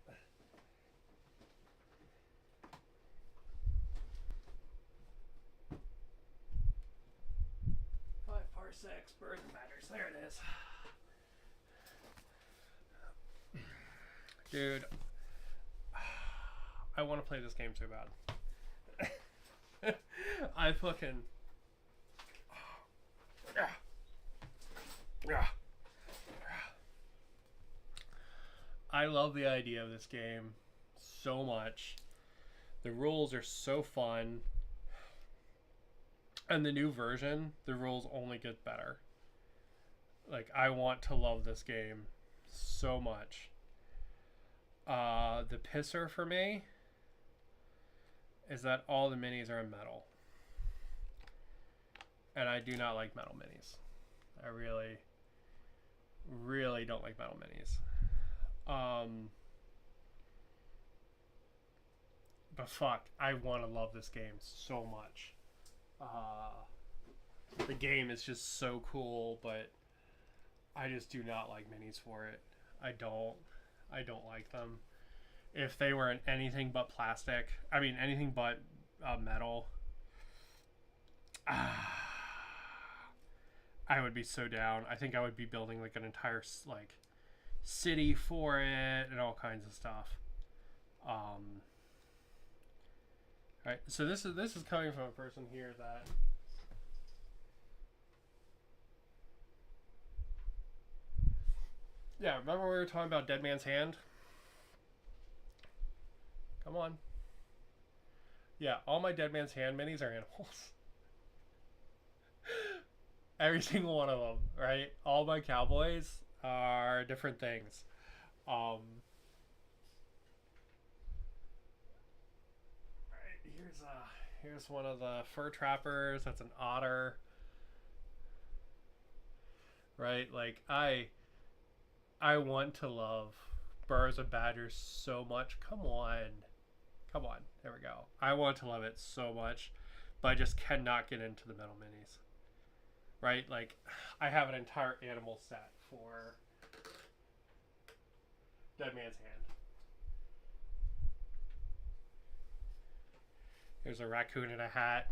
5 parsecs, Burrs and Badgers. There it is. Dude, I want to play this game so bad. I fucking... I love the idea of this game so much. The rules are so fun. And the new version, the rules only get better. Like, I want to love this game so much. The pisser for me is that all the minis are in metal. And I do not like metal minis. I really, really don't like metal minis. But fuck, I want to love this game so much. The game is just so cool, but I just do not like minis for it. I don't like them. If they were in anything but plastic, I mean anything but metal, I would be so down. I think I would be building like an entire like city for it and all kinds of stuff. Right. So this is coming from a person here that remember we were talking about Dead Man's Hand? Come on. Yeah, all my Dead Man's Hand minis are animals. Every single one of them, right? All my cowboys are different things. Right, here's one of the fur trappers. That's an otter. Right? Like I want to love burros and badgers so much. Come on. Come on. There we go. I want to love it so much, but I just cannot get into the metal minis. Right? Like, I have an entire animal set for Dead Man's Hand. There's a raccoon in a hat.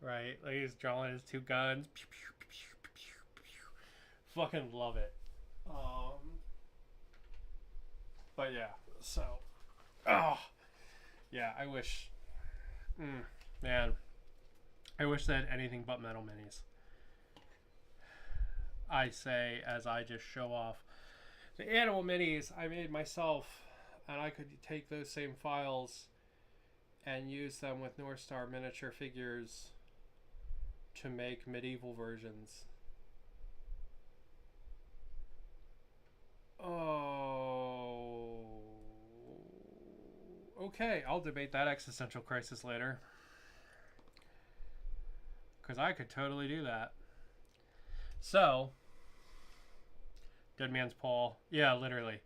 Right? Like, he's drawing his two guns. Pew, pew, pew, pew, pew, pew. Fucking love it. But yeah, so, yeah, I wish, man, I wish they had anything but metal minis. I say as I just show off the animal minis I made myself, and I could take those same files and use them with North Star miniature figures to make medieval versions. Oh, okay, I'll debate that existential crisis later, because I could totally do that. So, Dead Man's Paw, yeah, literally.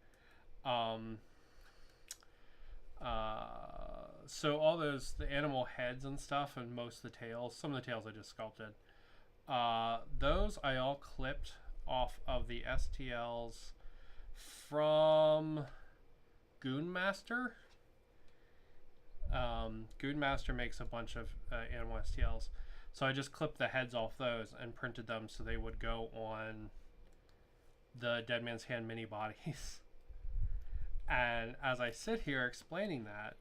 So all those, the animal heads and stuff, and most of the tails, some of the tails I just sculpted, those I all clipped off of the STLs from Goonmaster. Goonmaster makes a bunch of animal STLs. So I just clipped the heads off those and printed them so they would go on the Dead Man's Hand mini bodies. And as I sit here explaining that,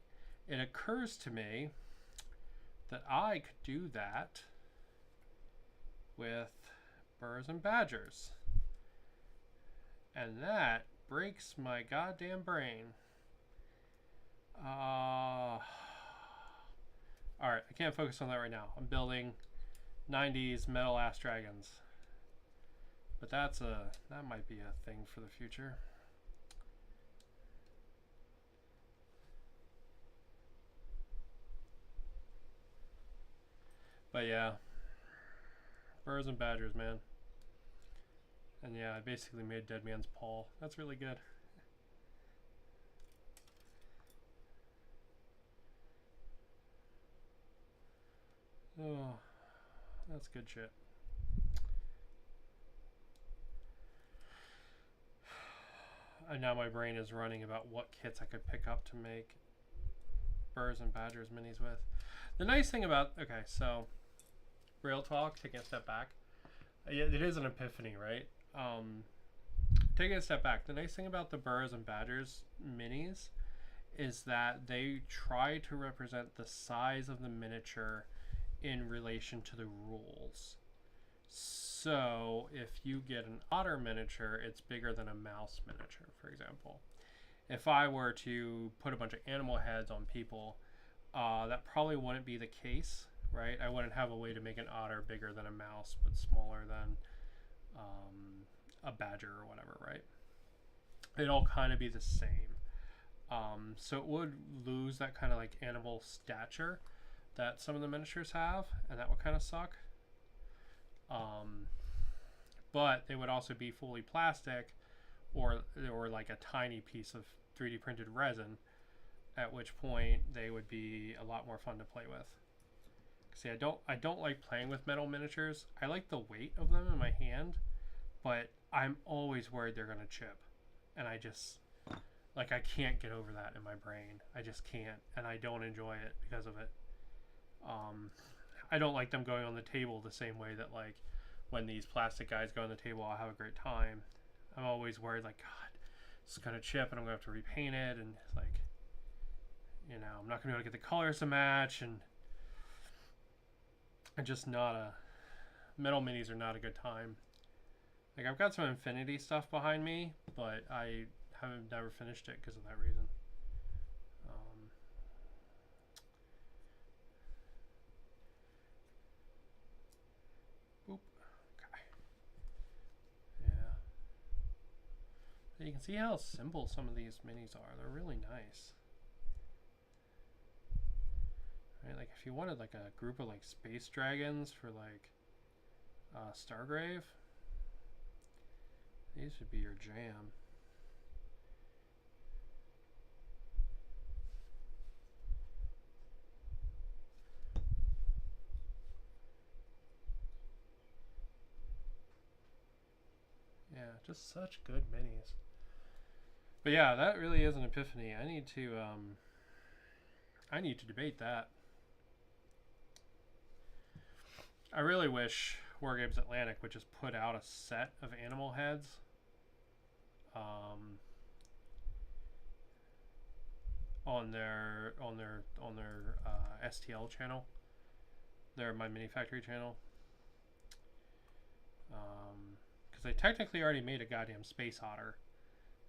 it occurs to me that I could do that with burros and badgers. And that breaks my goddamn brain. Alright, I can't focus on that right now. I'm building 90s metal ass dragons. But that might be a thing for the future. But yeah, burros and badgers, man. And yeah, I basically made Dead Man's Paw. That's really good. Oh, that's good shit. And now my brain is running about what kits I could pick up to make burros and badgers minis with. The nice thing about, okay, so real talk, taking a step back. It is an epiphany, right? Taking a step back, the nice thing about the burros and badgers minis is that they try to represent the size of the miniature in relation to the rules. So if you get an otter miniature, it's bigger than a mouse miniature, for example. If I were to put a bunch of animal heads on people, that probably wouldn't be the case, right? I wouldn't have a way to make an otter bigger than a mouse, but smaller than a badger or whatever, right? It'd all kind of be the same. So it would lose that kind of like animal stature that some of the miniatures have, and that would kind of suck. But they would also be fully plastic, or like a tiny piece of 3D printed resin, at which point they would be a lot more fun to play with. See, I don't like playing with metal miniatures. I like the weight of them in my hand, but I'm always worried they're gonna chip, and I just Like, I can't get over that in my brain. I just can't, and I don't enjoy it because of it. I don't like them going on the table the same way that, like, when these plastic guys go on the table, I'll have a great time. I'm always worried, like, God, it's gonna chip, and I'm gonna have to repaint it, and like, you know, I'm not gonna be able to get the colors to match, and just not a metal minis are not a good time. Like, I've got some Infinity stuff behind me, but I haven't never finished it because of that reason. Boop. Okay. Yeah. So you can see how simple some of these minis are. They're really nice. Right? Like, if you wanted like a group of like space dragons for like Stargrave, these would be your jam. Yeah, just such good minis. But yeah, that really is an epiphany. I need to debate that. I really wish Wargames Atlantic would just put out a set of animal heads. On their STL channel, their My Mini Factory channel, because they technically already made a goddamn space otter.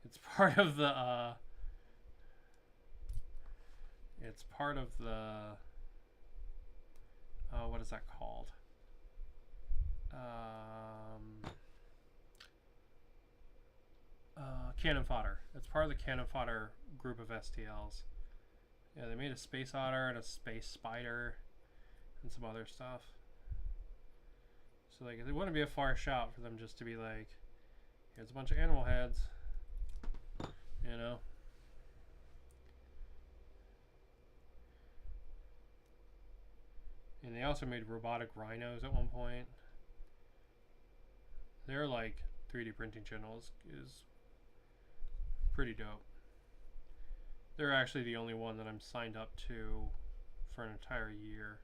It's part of the. It's part of the. What is that called? Cannon fodder. It's part of the cannon fodder group of STLs. Yeah, they made a space otter and a space spider and some other stuff. So like, it wouldn't be a far shot for them just to be like, here's a bunch of animal heads, you know. And they also made robotic rhinos at one point. Their like 3D printing channel is pretty dope. They're actually the only one that I'm signed up to for an entire year.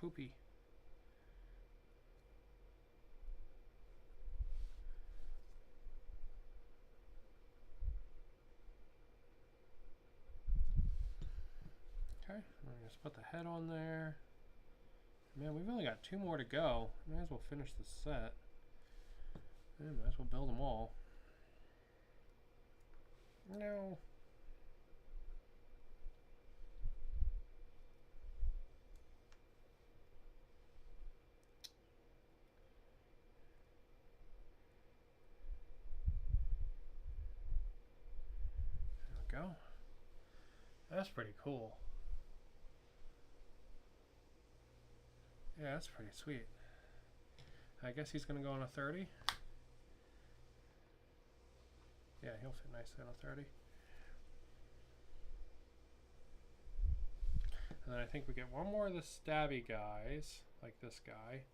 Poopy. Okay, I'm just put the head on there. Man, we've only got 2 more to go. Might as well finish the set. Yeah, might as well build them all. No. There we go. That's pretty cool. Yeah, that's pretty sweet. I guess he's going to go on a 30. Yeah, he'll fit nicely on a 30. And then I think we get one more of the stabby guys, like this guy.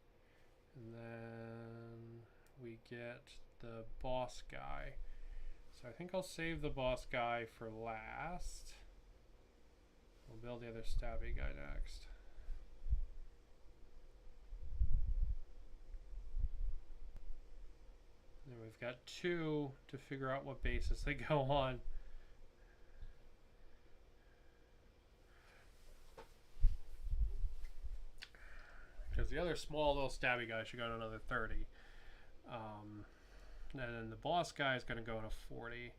And then we get the boss guy. So I think I'll save the boss guy for last. We'll build the other stabby guy next. And we've got 2 to figure out what basis they go on. Because the other small little stabby guy should go on another 30. And then the boss guy is going to go on a 40.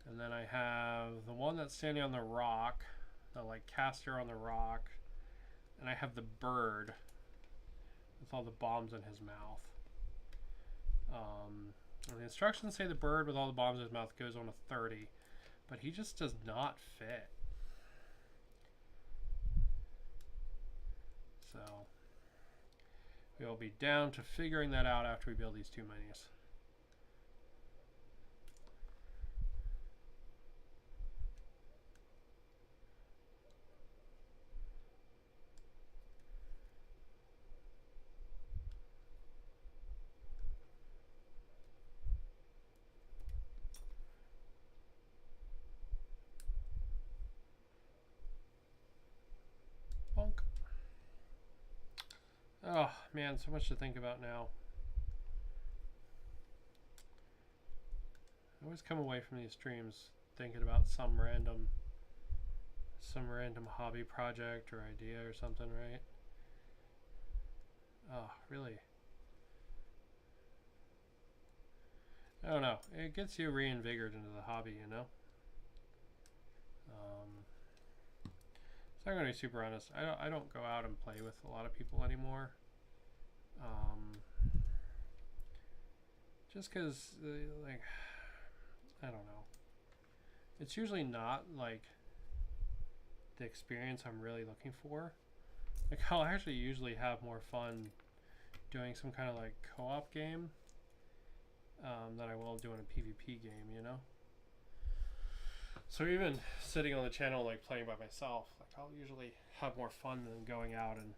And then I have the one that's standing on the rock, the like caster on the rock. And I have the bird with all the bombs in his mouth. And the instructions say the bird with all the bombs in his mouth goes on a 30. But he just does not fit. So we'll be down to figuring that out after we build these 2 minis. Oh man, so much to think about now. I always come away from these streams thinking about some random hobby project or idea or something, right? Oh, really? I don't know. It gets you reinvigorated into the hobby, you know? So I'm going to be super honest. I don't go out and play with a lot of people anymore. Just because, like, I don't know. It's usually not, like, the experience I'm really looking for. Like, I'll actually usually have more fun doing some kind of, like, co-op game than I will doing a PvP game, you know? So even sitting on the channel, like, playing by myself, like, I'll usually have more fun than going out and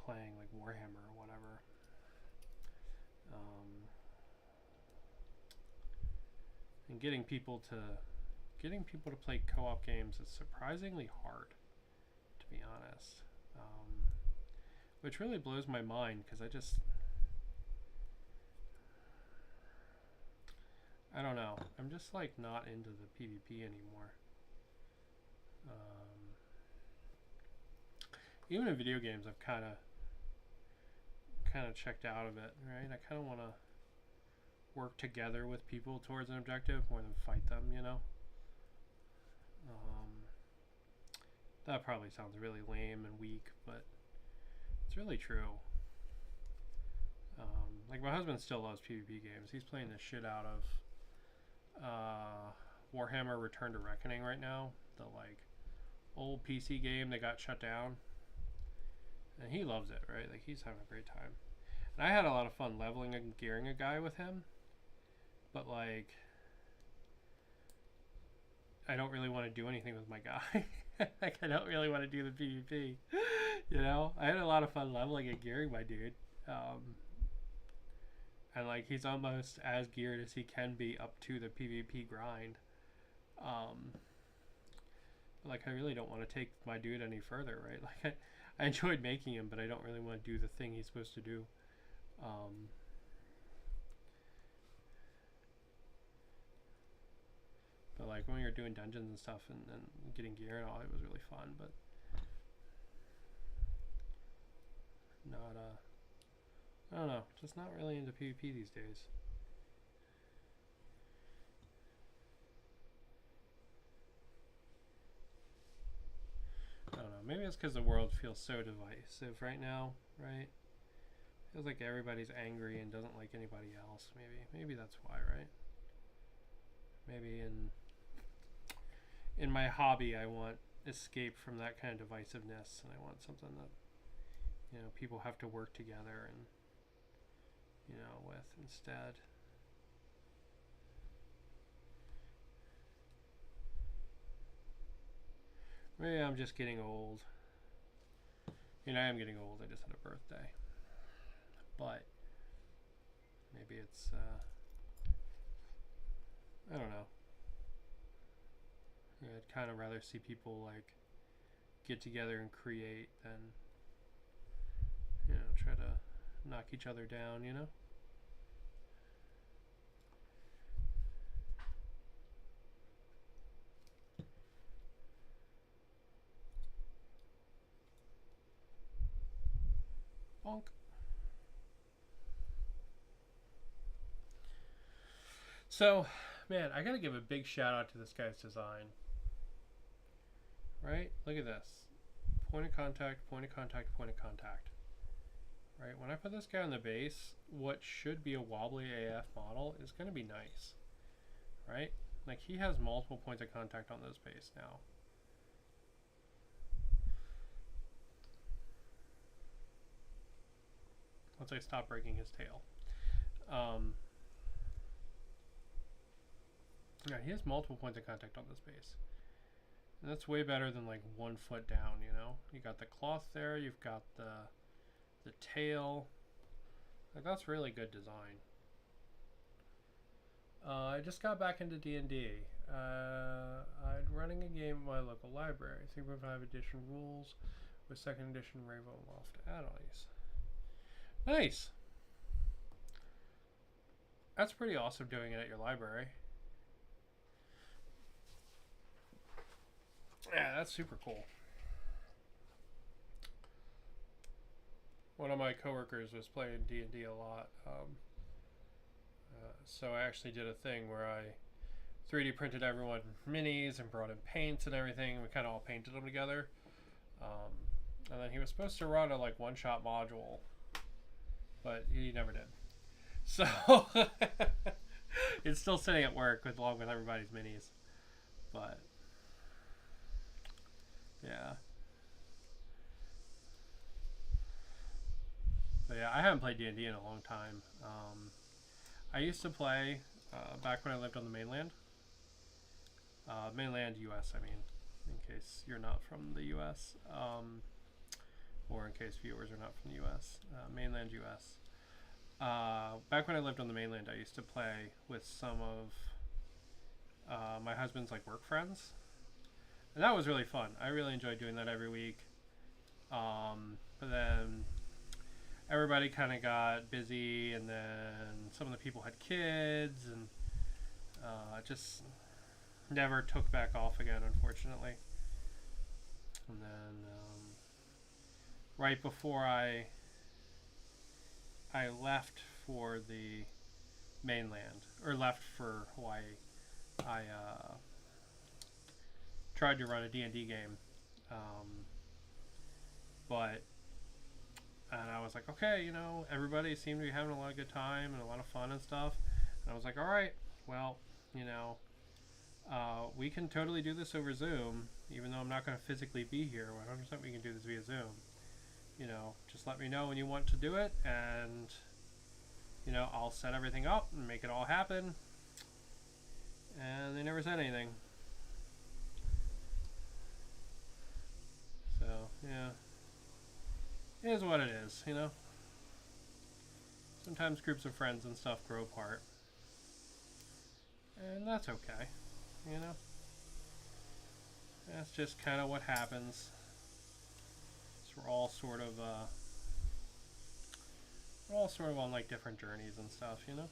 playing, like, Warhammer or whatever. And getting people to play co-op games is surprisingly hard, to be honest. Which really blows my mind because I don't know. I'm just like not into the PvP anymore. Even in video games, I've kind of checked out of it. Right? I kind of want to work together with people towards an objective more than fight them. You know. That probably sounds really lame and weak, but it's really true. Like my husband still loves PvP games. He's playing the shit out of Warhammer Return to Reckoning right now, the like old PC game that got shut down, and he loves it, right? Like he's having a great time. And I had a lot of fun leveling and gearing a guy with him, but like I don't really want to do anything with my guy. Like I don't really want to do the PvP. You know, I had a lot of fun leveling and gearing my dude. And like he's almost as geared as he can be up to the PvP grind. Like I really don't want to take my dude any further, right? Like I enjoyed making him, but I don't really want to do the thing he's supposed to do. But like when you're doing dungeons and stuff and getting gear and all, it was really fun. But not I don't know, just not really into PvP these days. I don't know, maybe it's because the world feels so divisive right now, right? Feels like everybody's angry and doesn't like anybody else. Maybe that's why, right? Maybe in my hobby I want escape from that kind of divisiveness, and I want something that, you know, people have to work together and, you know, with instead. Maybe I'm just getting old. I mean, I am getting old. I just had a birthday. But maybe it's, I don't know. Yeah, I'd kind of rather see people like get together and create than, you know, try to knock each other down, you know? Bonk. So, man, I gotta give a big shout out to this guy's design. Right? Look at this. Point of contact, point of contact, point of contact. Right? When I put this guy on the base, what should be a wobbly AF model is going to be nice. Right? Like, he has multiple points of contact on this base now. Once I stop breaking his tail. Yeah, he has multiple points of contact on this base. And that's way better than like 1 foot down, you know? You got the cloth there, you've got the tail. Like, that's really good design. I just got back into D&D. I'm running a game in my local library. 3.5 edition rules with 2nd edition Ravenloft add-ons. Nice. That's pretty awesome doing it at your library. Yeah, that's super cool. One of my coworkers was playing D&D a lot. So I actually did a thing where I 3D printed everyone minis and brought in paints and everything. We kind of all painted them together. And then he was supposed to run a like one-shot module, but he never did. So it's still sitting at work along with everybody's minis. But yeah. But yeah, I haven't played D&D in a long time. I used to play back when I lived on the mainland. Mainland US, I mean, in case you're not from the US. Or in case viewers are not from the US. Mainland US. Back when I lived on the mainland, I used to play with some of my husband's like work friends. And that was really fun. I really enjoyed doing that every week. But then everybody kind of got busy, and then some of the people had kids, and just never took back off again, unfortunately. And then right before I left for the mainland, or left for Hawaii, I tried to run a D&D game, but and I was like, okay, you know, everybody seemed to be having a lot of good time and a lot of fun and stuff, and I was like, all right, well, you know, we can totally do this over Zoom, even though I'm not going to physically be here. 100% we can do this via Zoom. You know, just let me know when you want to do it, and you know, I'll set everything up and make it all happen. And they never said anything. So yeah, it is what it is, you know. Sometimes groups of friends and stuff grow apart, and that's okay, you know. That's just kind of what happens. So we're all sort of on like different journeys and stuff, you know.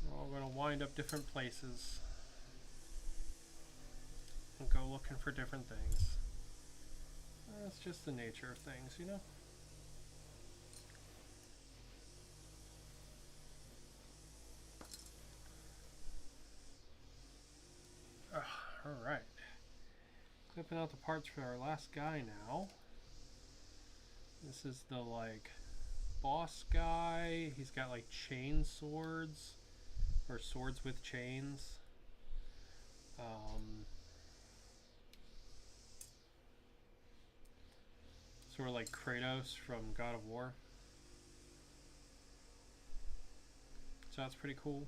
We're all going to wind up different places and go looking for different things. That's just the nature of things, you know. Alright. Clipping out the parts for our last guy now. This is the like boss guy. He's got like chain swords, or swords with chains. Sort of like Kratos from God of War. So that's pretty cool.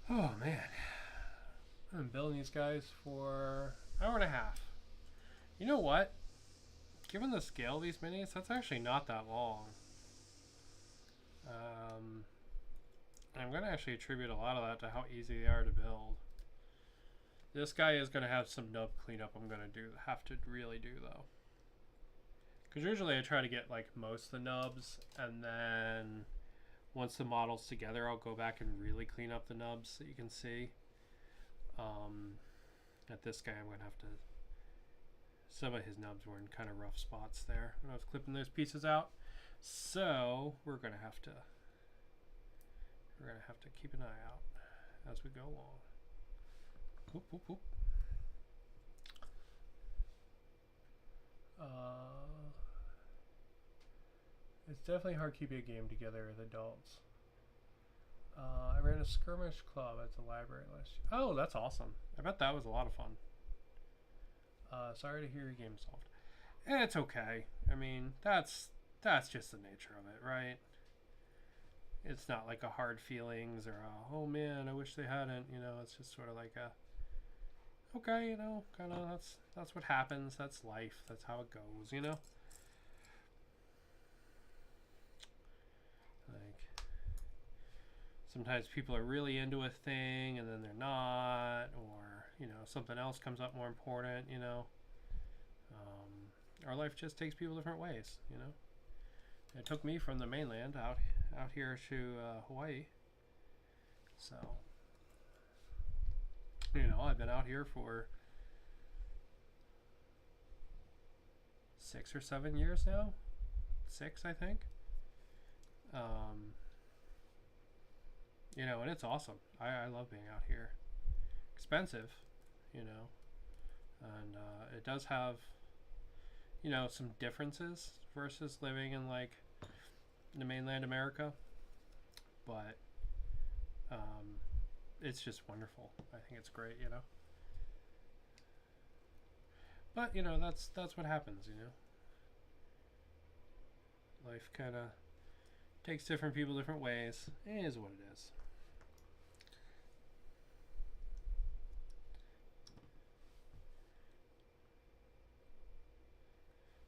Oh man, I've been building these guys for an hour and a half. You know what? Given the scale of these minis, that's actually not that long. I'm going to actually attribute a lot of that to how easy they are to build. This guy is going to have some nub cleanup I'm going to have to really do though. Because usually I try to get like most of the nubs, and then once the model's together, I'll go back and really clean up the nubs that you can see. At this guy, I'm going to have to... Some of his nubs were in kind of rough spots there when I was clipping those pieces out. So we're going to have to keep an eye out as we go along. Whoop, whoop, whoop. It's definitely hard keeping a game together with adults. I ran a skirmish club at the library last year. Oh, that's awesome. I bet that was a lot of fun. Sorry to hear your game solved. It's okay. I mean, that's just the nature of it, right? It's not like a hard feelings or a, oh man, I wish they hadn't, you know. It's just sort of like okay, you know, kind of that's what happens. That's life. That's how it goes, you know. Like sometimes people are really into a thing and then they're not, or you know, something else comes up more important, you know. Our life just takes people different ways, you know. It took me from the mainland out here to Hawaii, so you know, I've been out here for 6 or 7 years now. 6, I think. Um, you know, and it's awesome. I love being out here. Expensive, you know, and it does have, you know, some differences versus living in like the mainland America, but it's just wonderful. I think it's great, you know. But you know, that's what happens, you know. Life kind of takes different people different ways. It is what it is.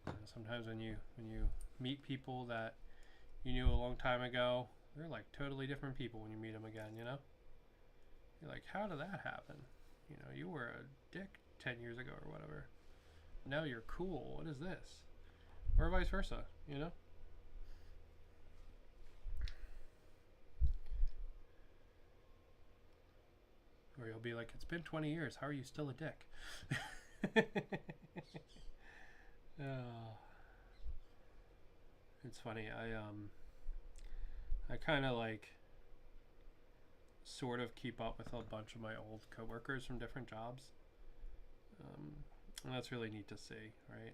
You know, sometimes when you meet people that you knew a long time ago, they're like totally different people when you meet them again, you know? You're like, how did that happen? You know, you were a dick 10 years ago or whatever. Now you're cool. What is this? Or vice versa, you know? Or you'll be like, it's been 20 years. How are you still a dick? Oh, it's funny. I kind of like sort of keep up with a bunch of my old coworkers from different jobs. And that's really neat to see, right?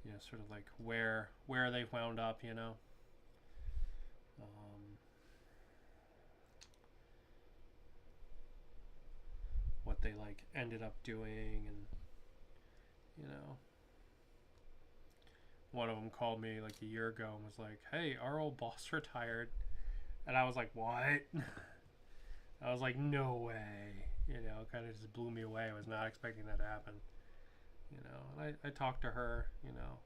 You know, sort of like where they wound up, you know. What they like ended up doing, and you know, one of them called me like a year ago and was like, "Hey, our old boss retired," and I was like, "What?" I was like, "No way!" You know, it kind of just blew me away. I was not expecting that to happen. You know, and I talk to her, you know,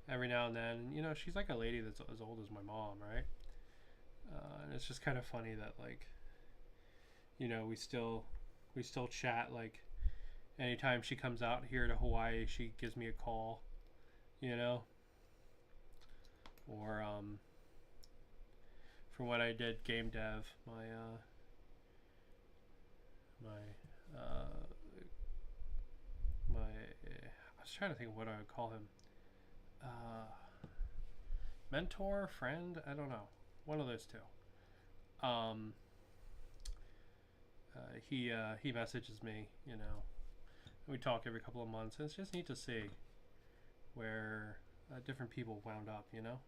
every now and then. And, you know, she's like a lady that's as old as my mom, right? And it's just kind of funny that like, you know, we still chat. Like anytime she comes out here to Hawaii, she gives me a call, you know. Or from when I did game dev, uh, my I was trying to think of what I would call him. Mentor, friend, I don't know, one of those two. Um, he messages me, you know. We talk every couple of months, and it's just neat to see where different people wound up, you know,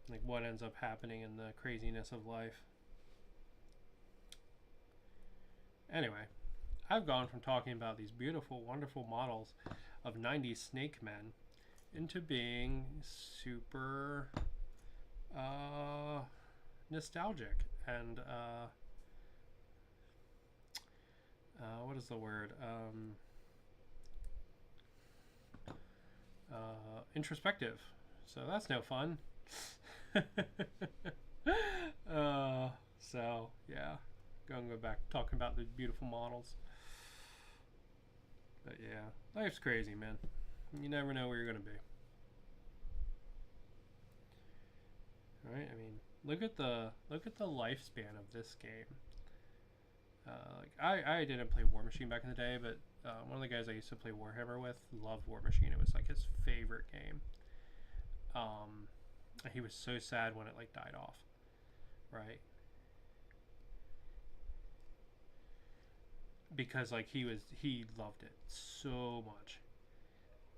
like what ends up happening in the craziness of life. Anyway, I've gone from talking about these beautiful, wonderful models of 90s snake men into being super nostalgic and what is the word? Introspective. So that's no fun. So yeah, go back talking about the beautiful models. But yeah, life's crazy, man. You never know where you're gonna be. All right. I mean, look at the lifespan of this game. Like I didn't play Warmachine back in the day, but one of the guys I used to play Warhammer with loved Warmachine. It was like his favorite game. Um, he was so sad when it like died off, right? Because like he loved it so much,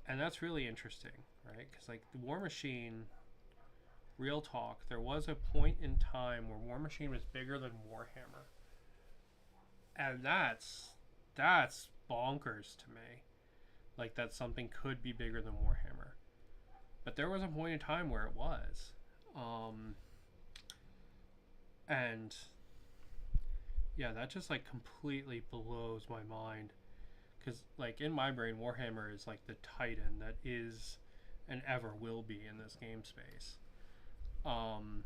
and that's really interesting, right? Because like the Warmachine, real talk, there was a point in time where Warmachine was bigger than Warhammer, and that's bonkers to me. Like that something could be bigger than Warhammer, but there was a point in time where it was, and Yeah, that just like completely blows my mind. Because like in my brain, Warhammer is like the titan that is and ever will be in this game space. Um,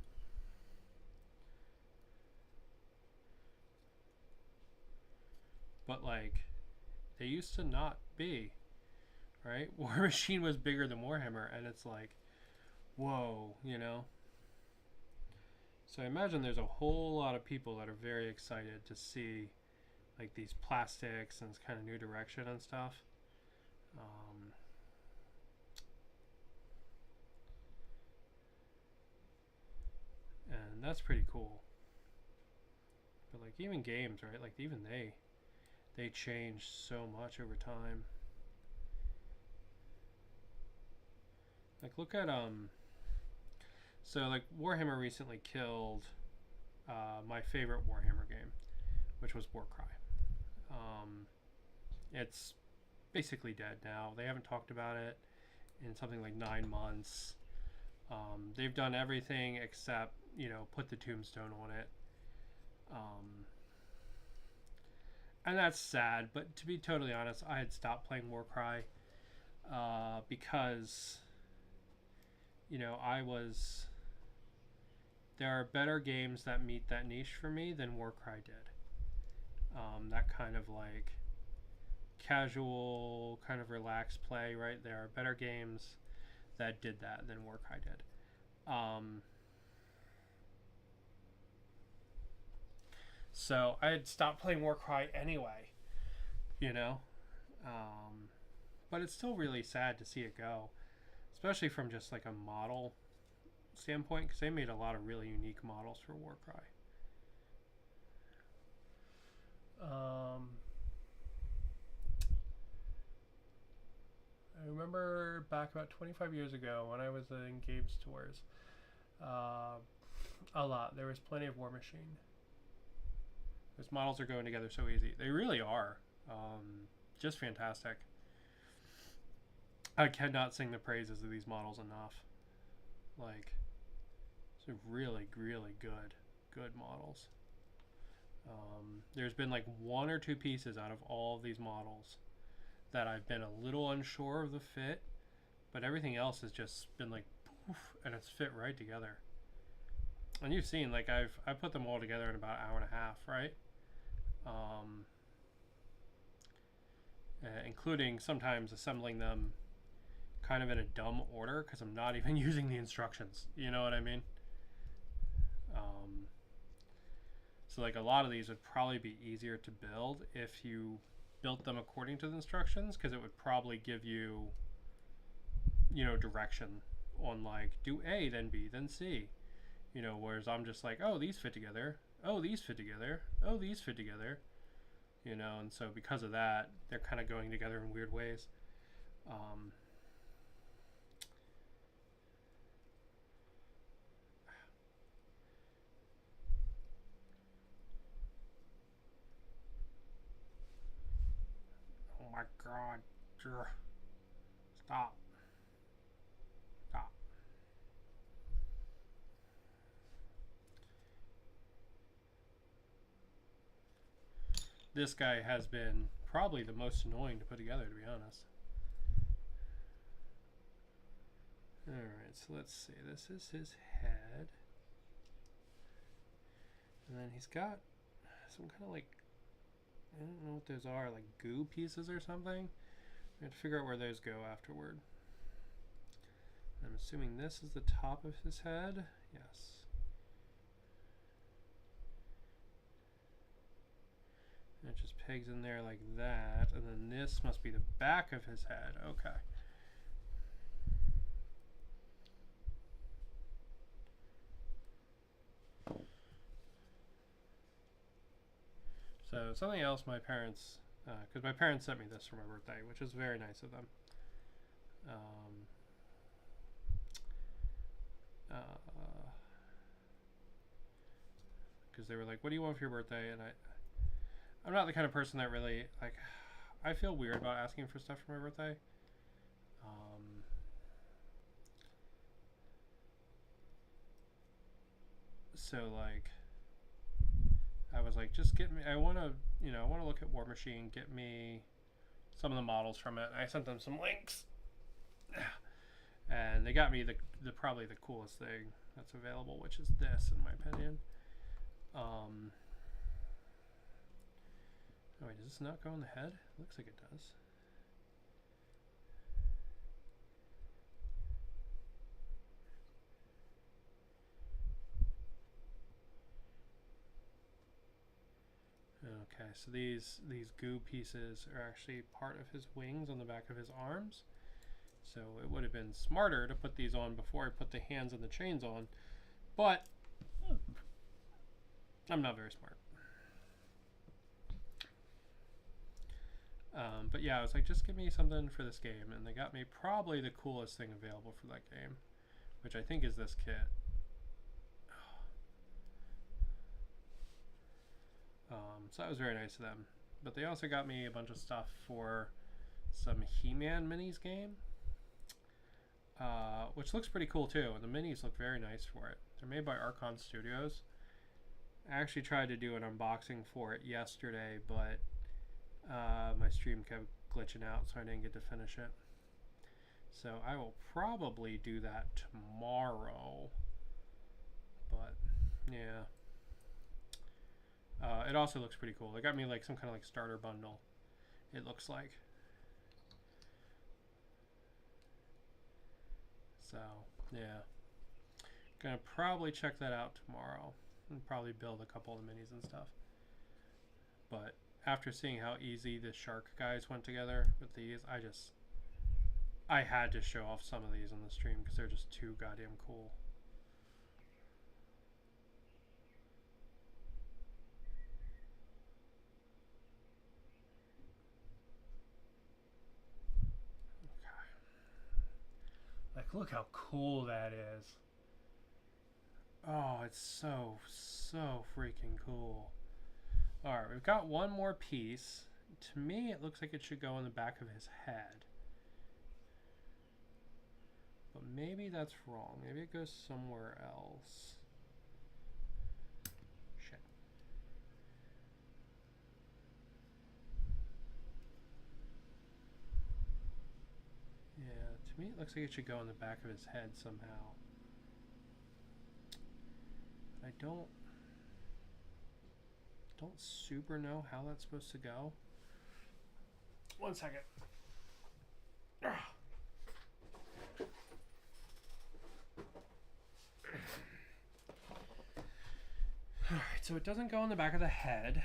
but like they used to not be, right? War Machine was bigger than Warhammer, and it's like, whoa, you know. So I imagine there's a whole lot of people that are very excited to see like these plastics and this kind of new direction and stuff. And that's pretty cool. But like even games, right? Like even they change so much over time. Like look at so like Warhammer recently killed my favorite Warhammer game, which was Warcry. It's basically dead now. They haven't talked about it in something like 9 months. They've done everything except, you know, put the tombstone on it. And that's sad, but to be totally honest, I had stopped playing Warcry because, you know, there are better games that meet that niche for me than Warcry did. That kind of like casual, kind of relaxed play, right? There are better games that did that than Warcry did. So I had stopped playing Warcry anyway, you know? But it's still really sad to see it go, especially from just like a model standpoint, because they made a lot of really unique models for Warcry. I remember back about 25 years ago when I was in game stores, a lot. There was plenty of Warmachine. Those models are going together so easy. They really are. Just fantastic. I cannot sing the praises of these models enough. Like, they're really, really good models. There's been like one or two pieces out of all of these models that I've been a little unsure of the fit, but everything else has just been like poof, and it's fit right together. And you've seen, like, I put them all together in about an hour and a half, right? Including sometimes assembling them kind of in a dumb order because I'm not even using the instructions. You know what I mean? So like a lot of these would probably be easier to build if you built them according to the instructions, because it would probably give you, you know, direction on like do A, then B, then C. You know, whereas I'm just like, oh, these fit together. Oh, these fit together. Oh, these fit together. You know, and so because of that, they're kind of going together in weird ways. Oh my god. Stop. Stop. This guy has been probably the most annoying to put together, to be honest. Alright, so let's see. This is his head. And then he's got some kind of like, I don't know what those are, like goo pieces or something. We have to figure out where those go afterward. I'm assuming this is the top of his head. Yes. And it just pegs in there like that. And then this must be the back of his head. Okay. So something else my parents, because my parents sent me this for my birthday, which was very nice of them. Because they were like, what do you want for your birthday? And I'm not the kind of person that really, like, I feel weird about asking for stuff for my birthday. So like, I was like, like, just get me. I want to, I want to look at Warmachine. Get me some of the models from it. I sent them some links, and they got me the probably the coolest thing that's available, which is this, in my opinion. Oh wait, does this not go in the head? Looks like it does. Okay, so these goo pieces are actually part of his wings on the back of his arms. So it would have been smarter to put these on before I put the hands and the chains on, but I'm not very smart. But yeah, I was like, just give me something for this game, and they got me probably the coolest thing available for that game, which I think is this kit. So that was very nice of them. But they also got me a bunch of stuff for some He-Man minis game, which looks pretty cool too, and the minis look very nice for it. They're made by Archon Studios. I actually tried to do an unboxing for it yesterday, but my stream kept glitching out, so I didn't get to finish it. So I will probably do that tomorrow. But yeah. It also looks pretty cool. They got me like some kind of like starter bundle, it looks like. So yeah, gonna probably check that out tomorrow and probably build a couple of the minis and stuff. But after seeing how easy the shark guys went together with these, I had to show off some of these on the stream because they're just too goddamn cool. Like, look how cool that is. Oh, it's so freaking cool. Alright, we've got one more piece. To me, it looks like it should go in the back of his head. But maybe that's wrong. Maybe it goes somewhere else. Shit. Yeah, to me it looks like it should go in the back of his head somehow. I don't super know how that's supposed to go. One second. Alright, so it doesn't go in the back of the head.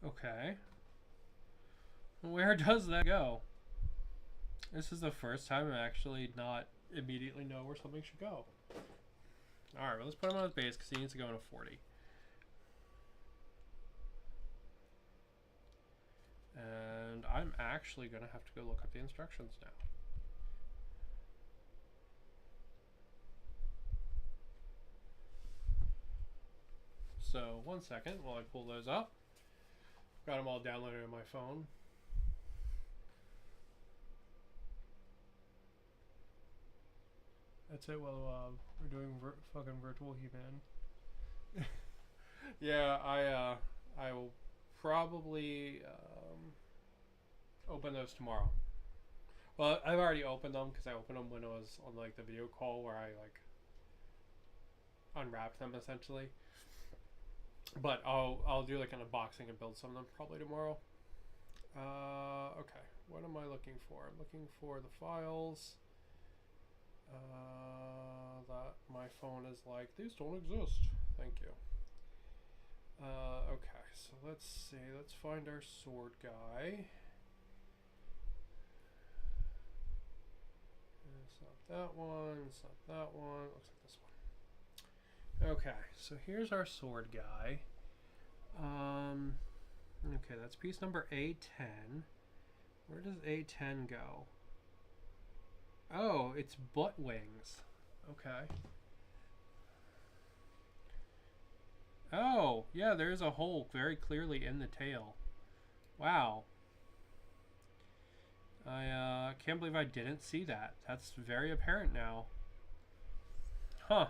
Okay. Where does that go? This is the first time I actually not immediately know where something should go. Alright, well, let's put him on his base because he needs to go in a 40. And I'm actually going to have to go look up the instructions now. So, one second while I pull those up. Got them all downloaded on my phone. That's it while we're doing fucking virtual He-Man. Yeah, I will probably open those tomorrow. Well, I've already opened them because I opened them when I was on like the video call where I like unwrapped them essentially. But I'll do like an unboxing and build some of them probably tomorrow. Okay, what am I looking for? I'm looking for the files. That my phone is like, these don't exist. Thank you. Okay, so let's see. Let's find our sword guy. It's not that one. It's not that one. Looks like this one. Okay, so here's our sword guy. Okay, that's piece number A10. Where does A10 go? Oh, it's butt wings. Okay. Oh, yeah, there's a hole very clearly in the tail. Wow. I can't believe I didn't see that. That's very apparent now. Huh.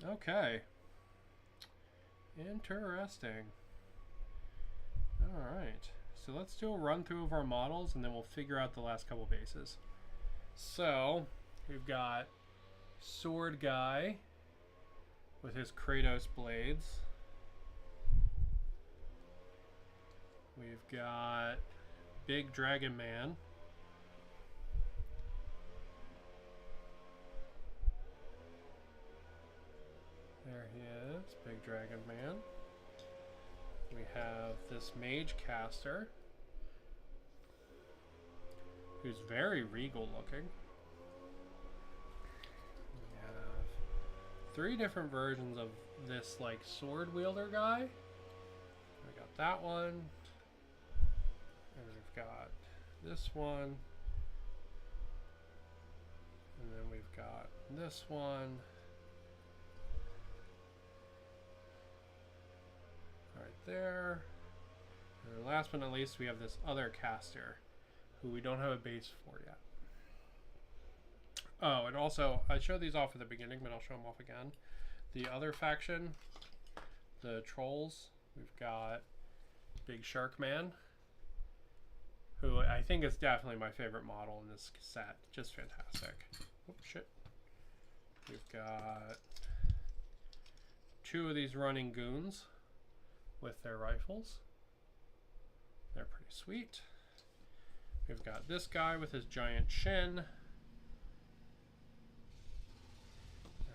Okay. Interesting. Alright. So let's do a run through of our models and then we'll figure out the last couple bases. So, we've got Sword Guy with his Kratos blades. We've got Big Dragon Man. There he is, Big Dragon Man. We have this Mage Caster, who's very regal looking. We have 3 different versions of this like sword wielder guy. We got that one. And we've got this one. And then we've got this one. Right there. And then last but not least, we have this other caster who we don't have a base for yet. Oh, and also, I showed these off at the beginning, but I'll show them off again. The other faction, the trolls, we've got Big Shark Man, who I think is definitely my favorite model in this set. Just fantastic. Oh, shit. We've got 2 of these running goons with their rifles. They're pretty sweet. We've got this guy with his giant shin.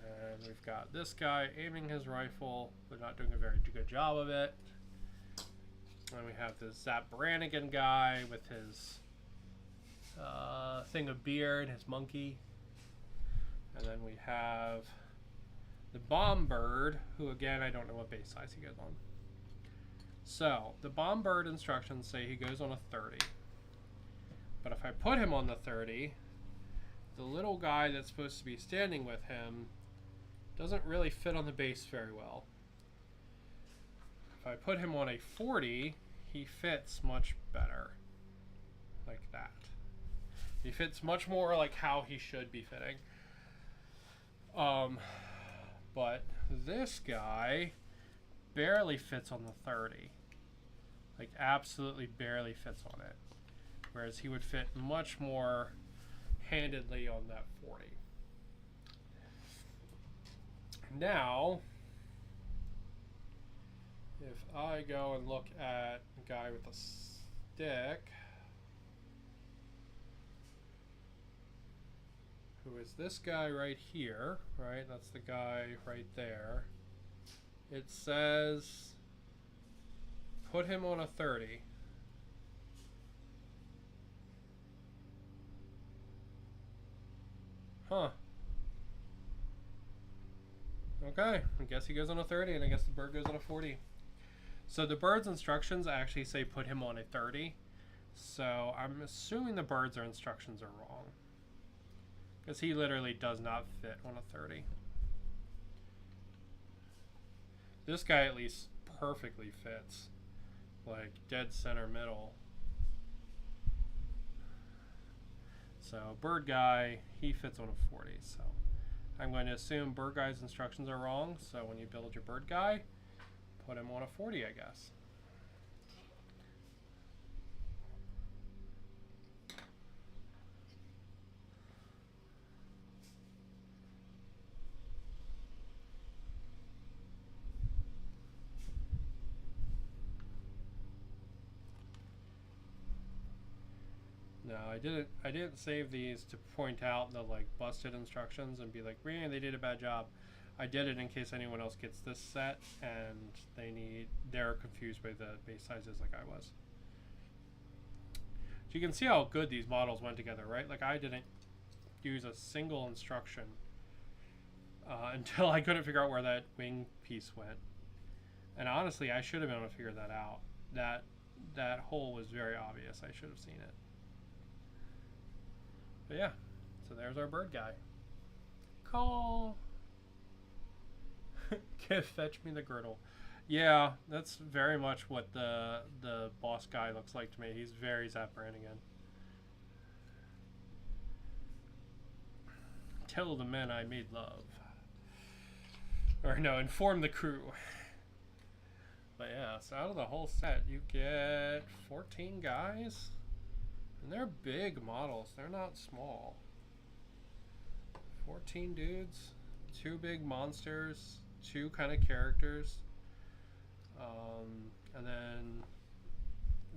And we've got this guy aiming his rifle, but not doing a very good job of it. And we have this Zap Brannigan guy with his thing of beard, his monkey. And then we have the Bomb Bird, who again, I don't know what base size he goes on. So, the Bomb Bird instructions say he goes on a 30. But if I put him on the 30, the little guy that's supposed to be standing with him doesn't really fit on the base very well. If I put him on a 40, he fits much better. Like that. He fits much more like how he should be fitting. But this guy barely fits on the 30. Like absolutely barely fits on it. Whereas he would fit much more handedly on that 40. Now, if I go and look at a guy with a stick, who is this guy right here, right? That's the guy right there. It says put him on a 30. Huh. Okay, I guess he goes on a 30 and I guess the bird goes on a 40. So the bird's instructions actually say put him on a 30. So I'm assuming the bird's instructions are wrong. Because he literally does not fit on a 30. This guy at least perfectly fits. Like dead center middle. So bird guy, he fits on a 40. So I'm going to assume bird guy's instructions are wrong. So when you build your bird guy, put him on a 40, I guess. No, I didn't save these to point out the like busted instructions and be like, man, they did a bad job. I did it in case anyone else gets this set and they're confused by the base sizes like I was. So you can see how good these models went together, right? Like I didn't use a single instruction until I couldn't figure out where that wing piece went. And honestly, I should have been able to figure that out. That hole was very obvious. I should have seen it. But yeah, so there's our bird guy. Call. Fetch me the girdle. Yeah, that's very much what the boss guy looks like to me. He's very Zap Brannigan. Tell the men I made love. Or no, inform the crew. But yeah, so out of the whole set, you get 14 guys. And they're big models. They're not small. 14 dudes. 2 big monsters. 2 kind of characters. And then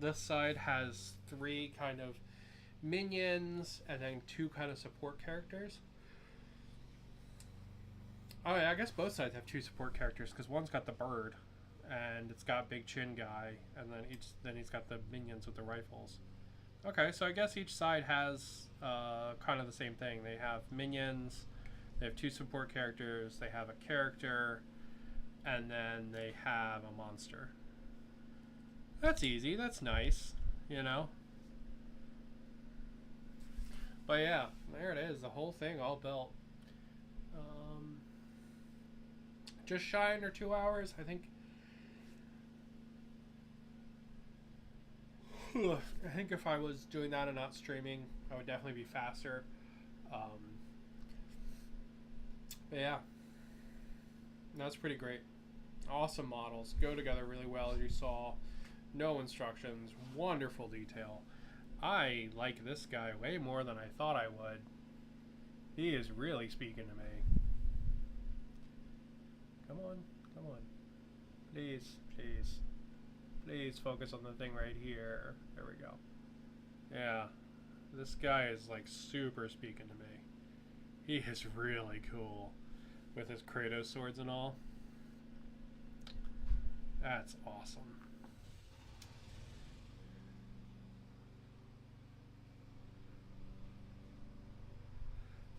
this side has 3 kind of minions. And then 2 kind of support characters. Oh yeah, I guess both sides have 2 support characters. Because one's got the bird. And it's got Big Chin Guy, and then he's got the minions with the rifles. Okay, so I guess each side has kind of the same thing. They have minions, they have 2 support characters, they have a character, and then they have a monster. That's easy, that's nice, you know? But yeah, there it is, the whole thing all built. Just shy under 2 hours, I think. I think if I was doing that and not streaming, I would definitely be faster. But yeah, that's pretty great. Awesome models, go together really well as you saw. No instructions, wonderful detail. I like this guy way more than I thought I would. He is really speaking to me. Come on, come on. Please, please. Please focus on the thing right here. There we go. Yeah. This guy is like super speaking to me. He is really cool. With his Kratos swords and all. That's awesome.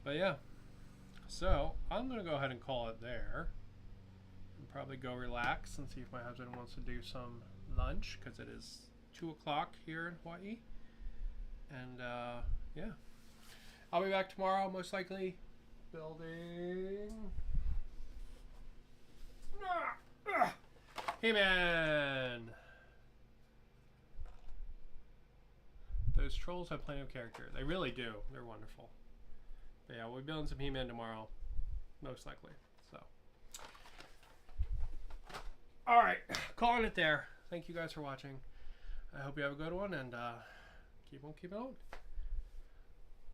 But yeah. So, I'm going to go ahead and call it there. And probably go relax and see if my husband wants to do some lunch, because it is 2 o'clock here in Hawaii. And yeah, I'll be back tomorrow most likely building He-Man. Those trolls have plenty of character. They really do. They're wonderful. But yeah, we'll be building some He-Man tomorrow most likely. So alright, calling it there. Thank you guys for watching. I hope you have a good one, and keep on keeping on.